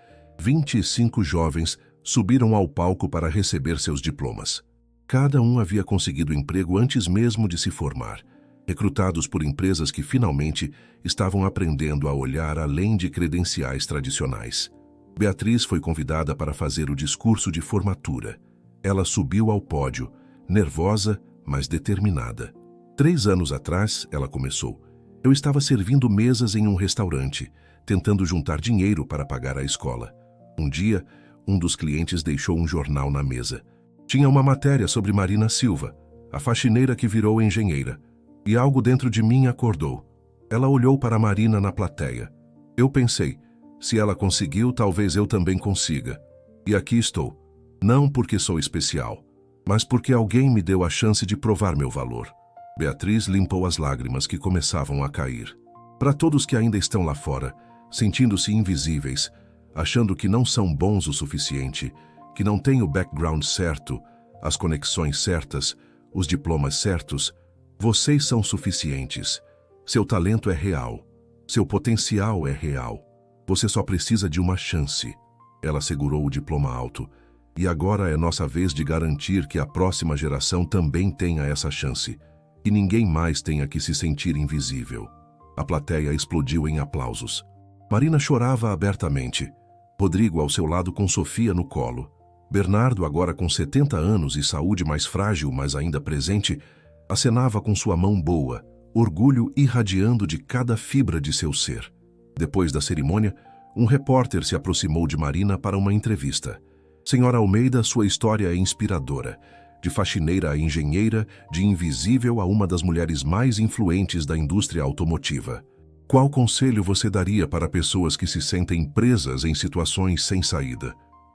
25 jovens subiram ao palco para receber seus diplomas. Cada um havia conseguido emprego antes mesmo de se formar, recrutados por empresas que finalmente estavam aprendendo a olhar além de credenciais tradicionais. Beatriz foi convidada para fazer o discurso de formatura. Ela subiu ao pódio, nervosa, mas determinada. 3 anos atrás, ela começou. Eu estava servindo mesas em um restaurante, tentando juntar dinheiro para pagar a escola. Um dia, um dos clientes deixou um jornal na mesa. Tinha uma matéria sobre Marina Silva, a faxineira que virou engenheira. E algo dentro de mim acordou. Ela olhou para Marina na plateia. Eu pensei, se ela conseguiu, talvez eu também consiga. E aqui estou. Não porque sou especial, mas porque alguém me deu a chance de provar meu valor. Beatriz limpou as lágrimas que começavam a cair. Para todos que ainda estão lá fora, sentindo-se invisíveis, achando que não são bons o suficiente, que não têm o background certo, as conexões certas, os diplomas certos, vocês são suficientes. Seu talento é real. Seu potencial é real. Você só precisa de uma chance. Ela segurou o diploma alto. E agora é nossa vez de garantir que a próxima geração também tenha essa chance. E ninguém mais tenha que se sentir invisível. A plateia explodiu em aplausos. Marina chorava abertamente. Rodrigo ao seu lado com Sofia no colo. Bernardo, agora com 70 anos e saúde mais frágil, mas ainda presente, acenava com sua mão boa, orgulho irradiando de cada fibra de seu ser. Depois da cerimônia, um repórter se aproximou de Marina para uma entrevista. Senhora Almeida, sua história é inspiradora. De faxineira a engenheira, de invisível a uma das mulheres mais influentes da indústria automotiva. Qual conselho você daria para pessoas que se sentem presas em situações sem saída?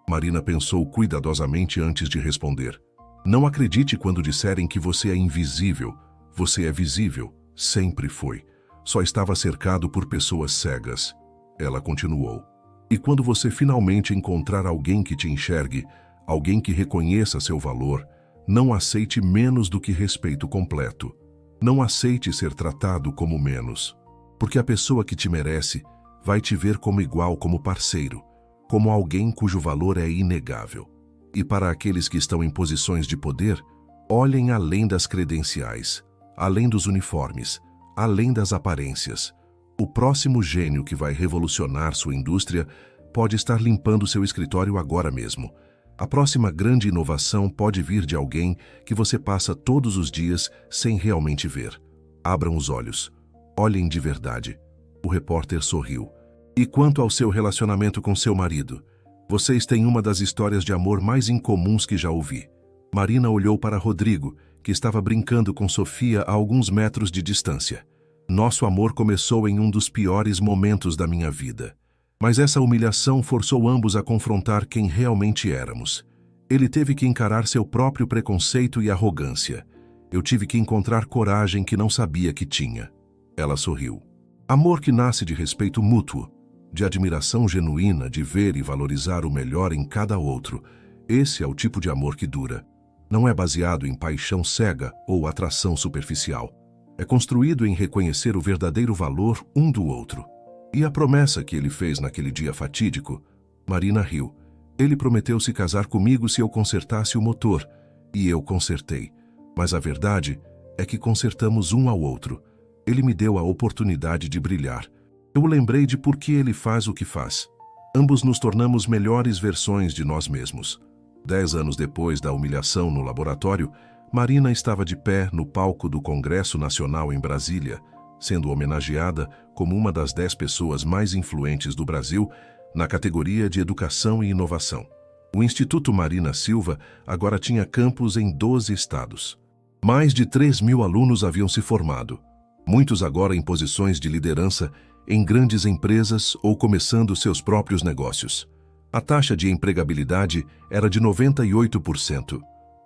Marina pensou cuidadosamente antes de responder. Não acredite quando disserem que você é invisível. Você é visível. Sempre foi. Só estava cercado por pessoas cegas. Ela continuou. E quando você finalmente encontrar alguém que te enxergue, alguém que reconheça seu valor, não aceite menos do que respeito completo. Não aceite ser tratado como menos. Porque a pessoa que te merece vai te ver como igual, como parceiro, como alguém cujo valor é inegável. E para aqueles que estão em posições de poder, olhem além das credenciais, além dos uniformes, além das aparências. O próximo gênio que vai revolucionar sua indústria pode estar limpando seu escritório agora mesmo. A próxima grande inovação pode vir de alguém que você passa todos os dias sem realmente ver. Abram os olhos. Olhem de verdade. O repórter sorriu. E quanto ao seu relacionamento com seu marido? Vocês têm uma das histórias de amor mais incomuns que já ouvi. Marina olhou para Rodrigo, que estava brincando com Sofia a alguns metros de distância. Nosso amor começou em um dos piores momentos da minha vida. Mas essa humilhação forçou ambos a confrontar quem realmente éramos. Ele teve que encarar seu próprio preconceito e arrogância. Eu tive que encontrar coragem que não sabia que tinha. Ela sorriu. Amor que nasce de respeito mútuo, de admiração genuína de ver e valorizar o melhor em cada outro. Esse é o tipo de amor que dura. Não é baseado em paixão cega ou atração superficial. É construído em reconhecer o verdadeiro valor um do outro. E a promessa que ele fez naquele dia fatídico? Marina riu. Ele prometeu se casar comigo se eu consertasse o motor. E eu consertei. Mas a verdade é que consertamos um ao outro. Ele me deu a oportunidade de brilhar. Eu o lembrei de por que ele faz o que faz. Ambos nos tornamos melhores versões de nós mesmos. 10 anos depois da humilhação no laboratório, Marina estava de pé no palco do Congresso Nacional em Brasília, sendo homenageada como uma das 10 pessoas mais influentes do Brasil na categoria de Educação e Inovação. O Instituto Marina Silva agora tinha campus em 12 estados. Mais de 3.000 alunos haviam se formado, muitos agora em posições de liderança em grandes empresas ou começando seus próprios negócios. A taxa de empregabilidade era de 98%.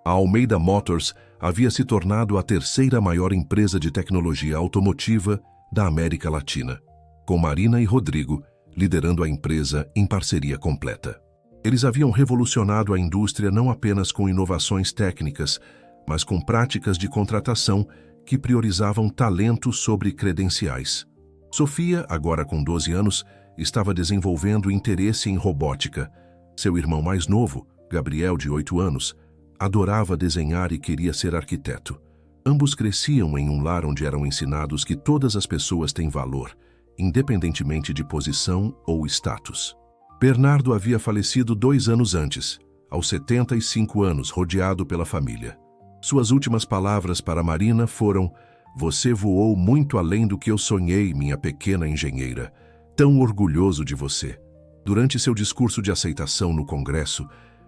A Almeida Motors havia se tornado a terceira maior empresa de tecnologia automotiva da América Latina, com Marina e Rodrigo liderando a empresa em parceria completa. Eles haviam revolucionado a indústria não apenas com inovações técnicas, mas com práticas de contratação que priorizavam talento sobre credenciais. Sofia, agora com 12 anos, estava desenvolvendo interesse em robótica. Seu irmão mais novo, Gabriel, de 8 anos, adorava desenhar e queria ser arquiteto. Ambos cresciam em um lar onde eram ensinados que todas as pessoas têm valor, independentemente de posição ou status. Bernardo havia falecido 2 anos antes, aos 75 anos, rodeado pela família. Suas últimas palavras para Marina foram: "Você voou muito além do que eu sonhei, minha pequena engenheira. Tão orgulhoso de você." Durante seu discurso de aceitação no Congresso,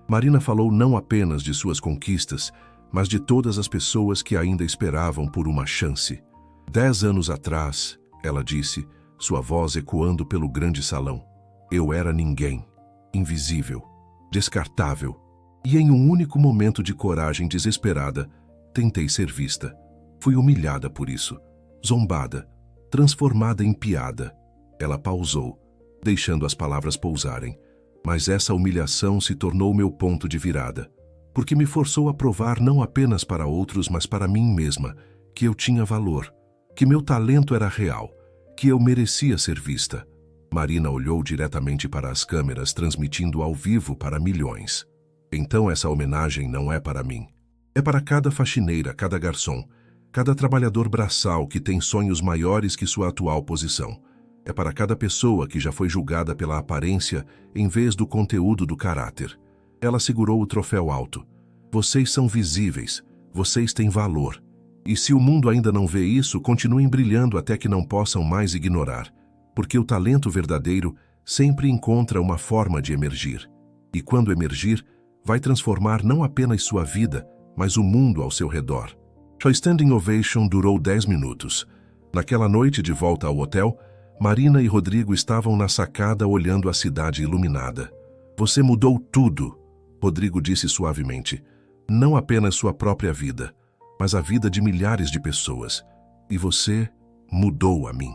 Marina falou não apenas de suas conquistas, mas de todas as pessoas que ainda esperavam por uma chance. 10 anos atrás, ela disse, sua voz ecoando pelo grande salão, eu era ninguém, invisível, descartável. E em um único momento de coragem desesperada, tentei ser vista. Fui humilhada por isso, zombada, transformada em piada. Ela pausou, deixando as palavras pousarem. Mas essa humilhação se tornou meu ponto de virada, porque me forçou a provar não apenas para outros, mas para mim mesma, que eu tinha valor, que meu talento era real, que eu merecia ser vista. Marina olhou diretamente para as câmeras, transmitindo ao vivo para milhões. Então essa homenagem não é para mim. É para cada faxineira, cada garçom, cada trabalhador braçal que tem sonhos maiores que sua atual posição. É para cada pessoa que já foi julgada pela aparência em vez do conteúdo do caráter. Ela segurou o troféu alto. Vocês são visíveis, vocês têm valor. E se o mundo ainda não vê isso, continuem brilhando até que não possam mais ignorar. Porque o talento verdadeiro sempre encontra uma forma de emergir. E quando emergir, vai transformar não apenas sua vida, mas o mundo ao seu redor. Sua standing ovation durou 10 minutos. Naquela noite de volta ao hotel, Marina e Rodrigo estavam na sacada olhando a cidade iluminada. Você mudou tudo, Rodrigo disse suavemente. Não apenas sua própria vida, mas a vida de milhares de pessoas. E você mudou a mim.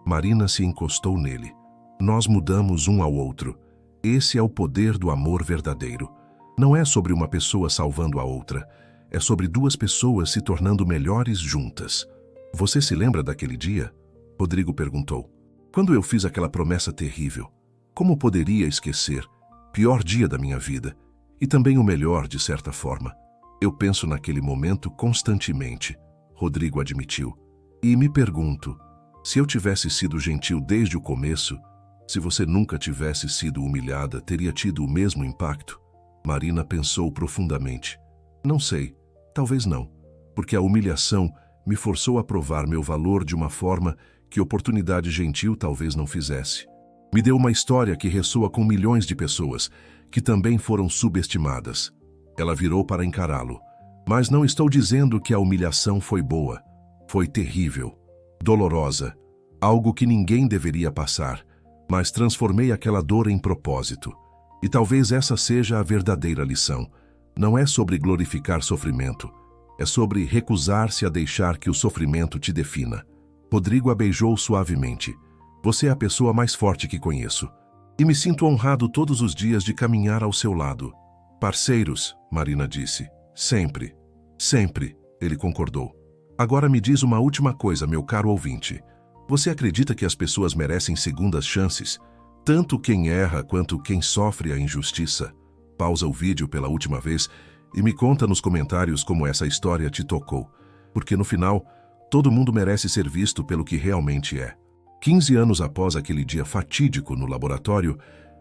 Marina se encostou nele. Nós mudamos um ao outro. Esse é o poder do amor verdadeiro. Não é sobre uma pessoa salvando a outra. É sobre duas pessoas se tornando melhores juntas. Você se lembra daquele dia? Rodrigo perguntou. Quando eu fiz aquela promessa terrível, como poderia esquecer? Pior dia da minha vida. E também o melhor, de certa forma. Eu penso naquele momento constantemente, Rodrigo admitiu. E me pergunto, se eu tivesse sido gentil desde o começo, se você nunca tivesse sido humilhada, teria tido o mesmo impacto? Marina pensou profundamente. Não sei, talvez não, porque a humilhação me forçou a provar meu valor de uma forma que oportunidade gentil talvez não fizesse. Me deu uma história que ressoa com milhões de pessoas, que também foram subestimadas. Ela virou para encará-lo. Mas não estou dizendo que a humilhação foi boa. Foi terrível, dolorosa, algo que ninguém deveria passar, mas transformei aquela dor em propósito. E talvez essa seja a verdadeira lição. Não é sobre glorificar sofrimento, é sobre recusar-se a deixar que o sofrimento te defina. Rodrigo a beijou suavemente. Você é a pessoa mais forte que conheço. E me sinto honrado todos os dias de caminhar ao seu lado. Parceiros, Marina disse. Sempre. Sempre, ele concordou. Agora me diz uma última coisa, meu caro ouvinte. Você acredita que as pessoas merecem segundas chances? Tanto quem erra quanto quem sofre a injustiça? Pausa o vídeo pela última vez e me conta nos comentários como essa história te tocou. Porque no final, todo mundo merece ser visto pelo que realmente é. 15 anos após aquele dia fatídico no laboratório,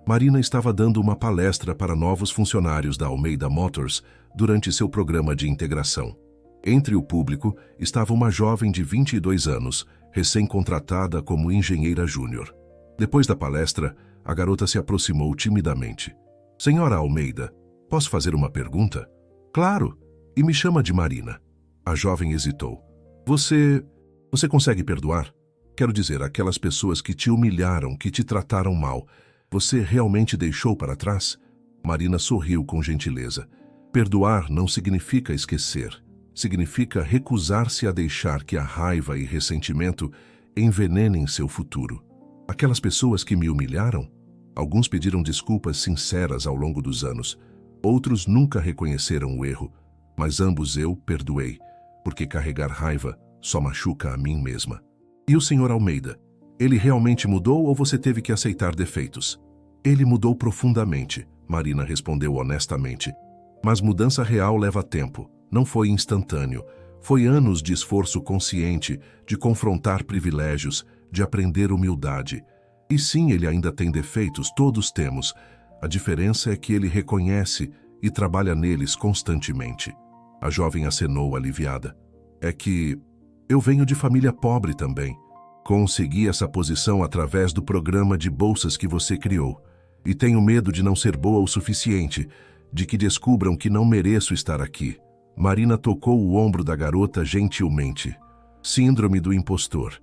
Marina estava dando uma palestra para novos funcionários da Almeida Motors durante seu programa de integração. Entre o público estava uma jovem de 22 anos, recém-contratada como engenheira júnior. Depois da palestra, a garota se aproximou timidamente. Senhora Almeida, posso fazer uma pergunta? Claro, e me chama de Marina. A jovem hesitou. Você consegue perdoar? Quero dizer, aquelas pessoas que te humilharam, que te trataram mal, você realmente deixou para trás? Marina sorriu com gentileza. Perdoar não significa esquecer. Significa recusar-se a deixar que a raiva e ressentimento envenenem seu futuro. Aquelas pessoas que me humilharam, alguns pediram desculpas sinceras ao longo dos anos. Outros nunca reconheceram o erro, mas ambos eu perdoei, porque carregar raiva só machuca a mim mesma. E o Sr. Almeida, ele realmente mudou ou você teve que aceitar defeitos? Ele mudou profundamente, Marina respondeu honestamente. Mas mudança real leva tempo, não foi instantâneo. Foi anos de esforço consciente, de confrontar privilégios, de aprender humildade. E sim, ele ainda tem defeitos, todos temos. A diferença é que ele reconhece e trabalha neles constantemente. A jovem acenou aliviada. É que eu venho de família pobre também. Consegui essa posição através do programa de bolsas que você criou. E tenho medo de não ser boa o suficiente, de que descubram que não mereço estar aqui. Marina tocou o ombro da garota gentilmente. Síndrome do impostor.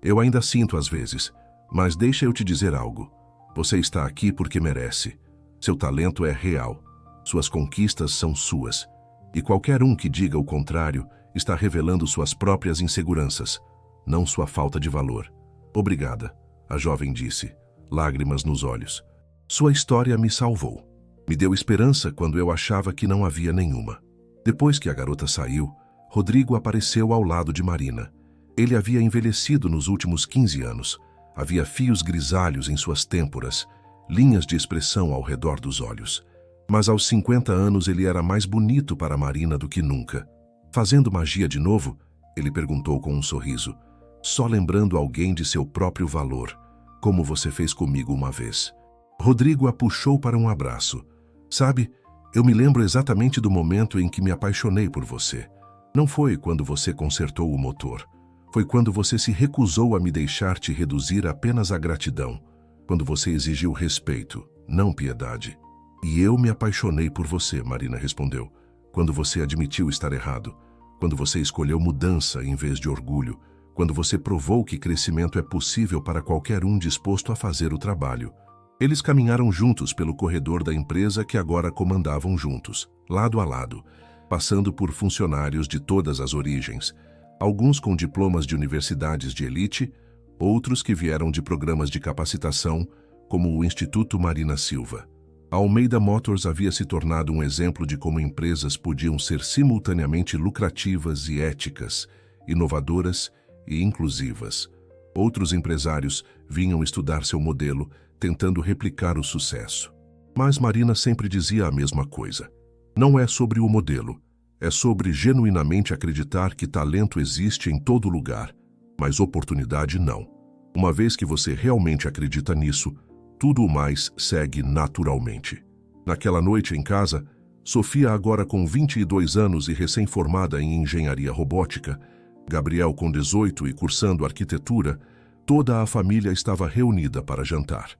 Eu ainda sinto às vezes, mas deixa eu te dizer algo. Você está aqui porque merece. Seu talento é real. Suas conquistas são suas. E qualquer um que diga o contrário está revelando suas próprias inseguranças, não sua falta de valor. Obrigada, a jovem disse, lágrimas nos olhos. Sua história me salvou. Me deu esperança quando eu achava que não havia nenhuma. Depois que a garota saiu, Rodrigo apareceu ao lado de Marina. Ele havia envelhecido nos últimos 15 anos. Havia fios grisalhos em suas têmporas, linhas de expressão ao redor dos olhos. Mas aos 50 anos ele era mais bonito para Marina do que nunca. Fazendo magia de novo? Ele perguntou com um sorriso. Só lembrando alguém de seu próprio valor, como você fez comigo uma vez. Rodrigo a puxou para um abraço. Sabe, eu me lembro exatamente do momento em que me apaixonei por você. Não foi quando você consertou o motor. Foi quando você se recusou a me deixar te reduzir apenas à gratidão. Quando você exigiu respeito, não piedade. E eu me apaixonei por você, Marina respondeu, quando você admitiu estar errado, quando você escolheu mudança em vez de orgulho, quando você provou que crescimento é possível para qualquer um disposto a fazer o trabalho. Eles caminharam juntos pelo corredor da empresa que agora comandavam juntos, lado a lado, passando por funcionários de todas as origens, alguns com diplomas de universidades de elite, outros que vieram de programas de capacitação, como o Instituto Marina Silva. A Almeida Motors havia se tornado um exemplo de como empresas podiam ser simultaneamente lucrativas e éticas, inovadoras e inclusivas. Outros empresários vinham estudar seu modelo, tentando replicar o sucesso. Mas Marina sempre dizia a mesma coisa. Não é sobre o modelo, é sobre genuinamente acreditar que talento existe em todo lugar, mas oportunidade não. Uma vez que você realmente acredita nisso, tudo o mais segue naturalmente. Naquela noite em casa, Sofia, agora com 22 anos e recém-formada em engenharia robótica, Gabriel com 18 e cursando arquitetura, toda a família estava reunida para jantar.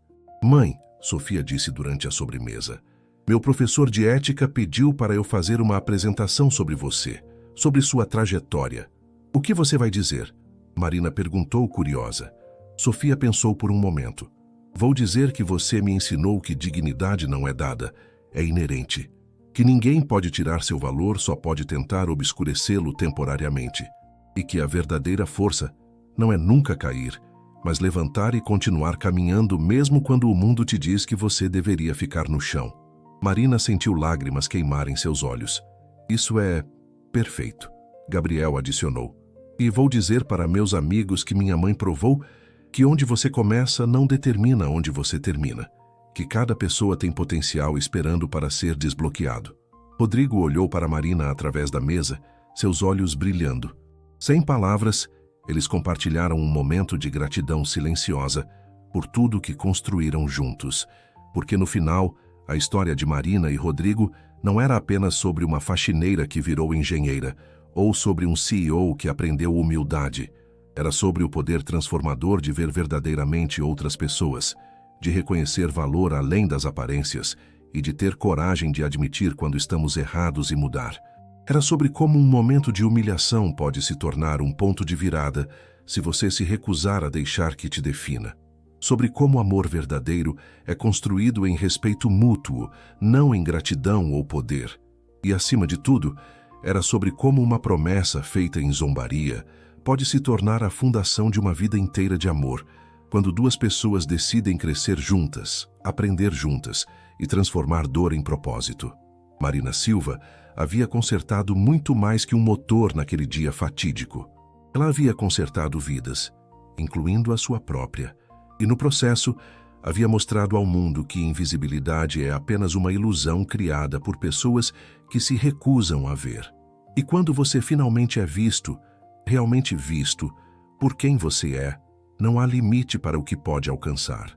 Mãe, Sofia disse durante a sobremesa, meu professor de ética pediu para eu fazer uma apresentação sobre você, sobre sua trajetória. O que você vai dizer? Marina perguntou curiosa. Sofia pensou por um momento. Vou dizer que você me ensinou que dignidade não é dada, é inerente. Que ninguém pode tirar seu valor, só pode tentar obscurecê-lo temporariamente. E que a verdadeira força não é nunca cair, mas levantar e continuar caminhando mesmo quando o mundo te diz que você deveria ficar no chão. Marina sentiu lágrimas queimarem seus olhos. Isso é perfeito, Gabriel adicionou. E vou dizer para meus amigos que minha mãe provou que onde você começa não determina onde você termina, que cada pessoa tem potencial esperando para ser desbloqueado. Rodrigo olhou para Marina através da mesa, seus olhos brilhando. Sem palavras, eles compartilharam um momento de gratidão silenciosa por tudo que construíram juntos, porque no final, a história de Marina e Rodrigo não era apenas sobre uma faxineira que virou engenheira, ou sobre um CEO que aprendeu humildade. Era sobre o poder transformador de ver verdadeiramente outras pessoas, de reconhecer valor além das aparências e de ter coragem de admitir quando estamos errados e mudar. Era sobre como um momento de humilhação pode se tornar um ponto de virada se você se recusar a deixar que te defina. Sobre como o amor verdadeiro é construído em respeito mútuo, não em gratidão ou poder. E, acima de tudo, era sobre como uma promessa feita em zombaria pode se tornar a fundação de uma vida inteira de amor, quando duas pessoas decidem crescer juntas, aprender juntas e transformar dor em propósito. Marina Silva havia consertado muito mais que um motor naquele dia fatídico. Ela havia consertado vidas, incluindo a sua própria, e no processo havia mostrado ao mundo que invisibilidade é apenas uma ilusão criada por pessoas que se recusam a ver. E quando você finalmente é visto, realmente visto, por quem você é, não há limite para o que pode alcançar.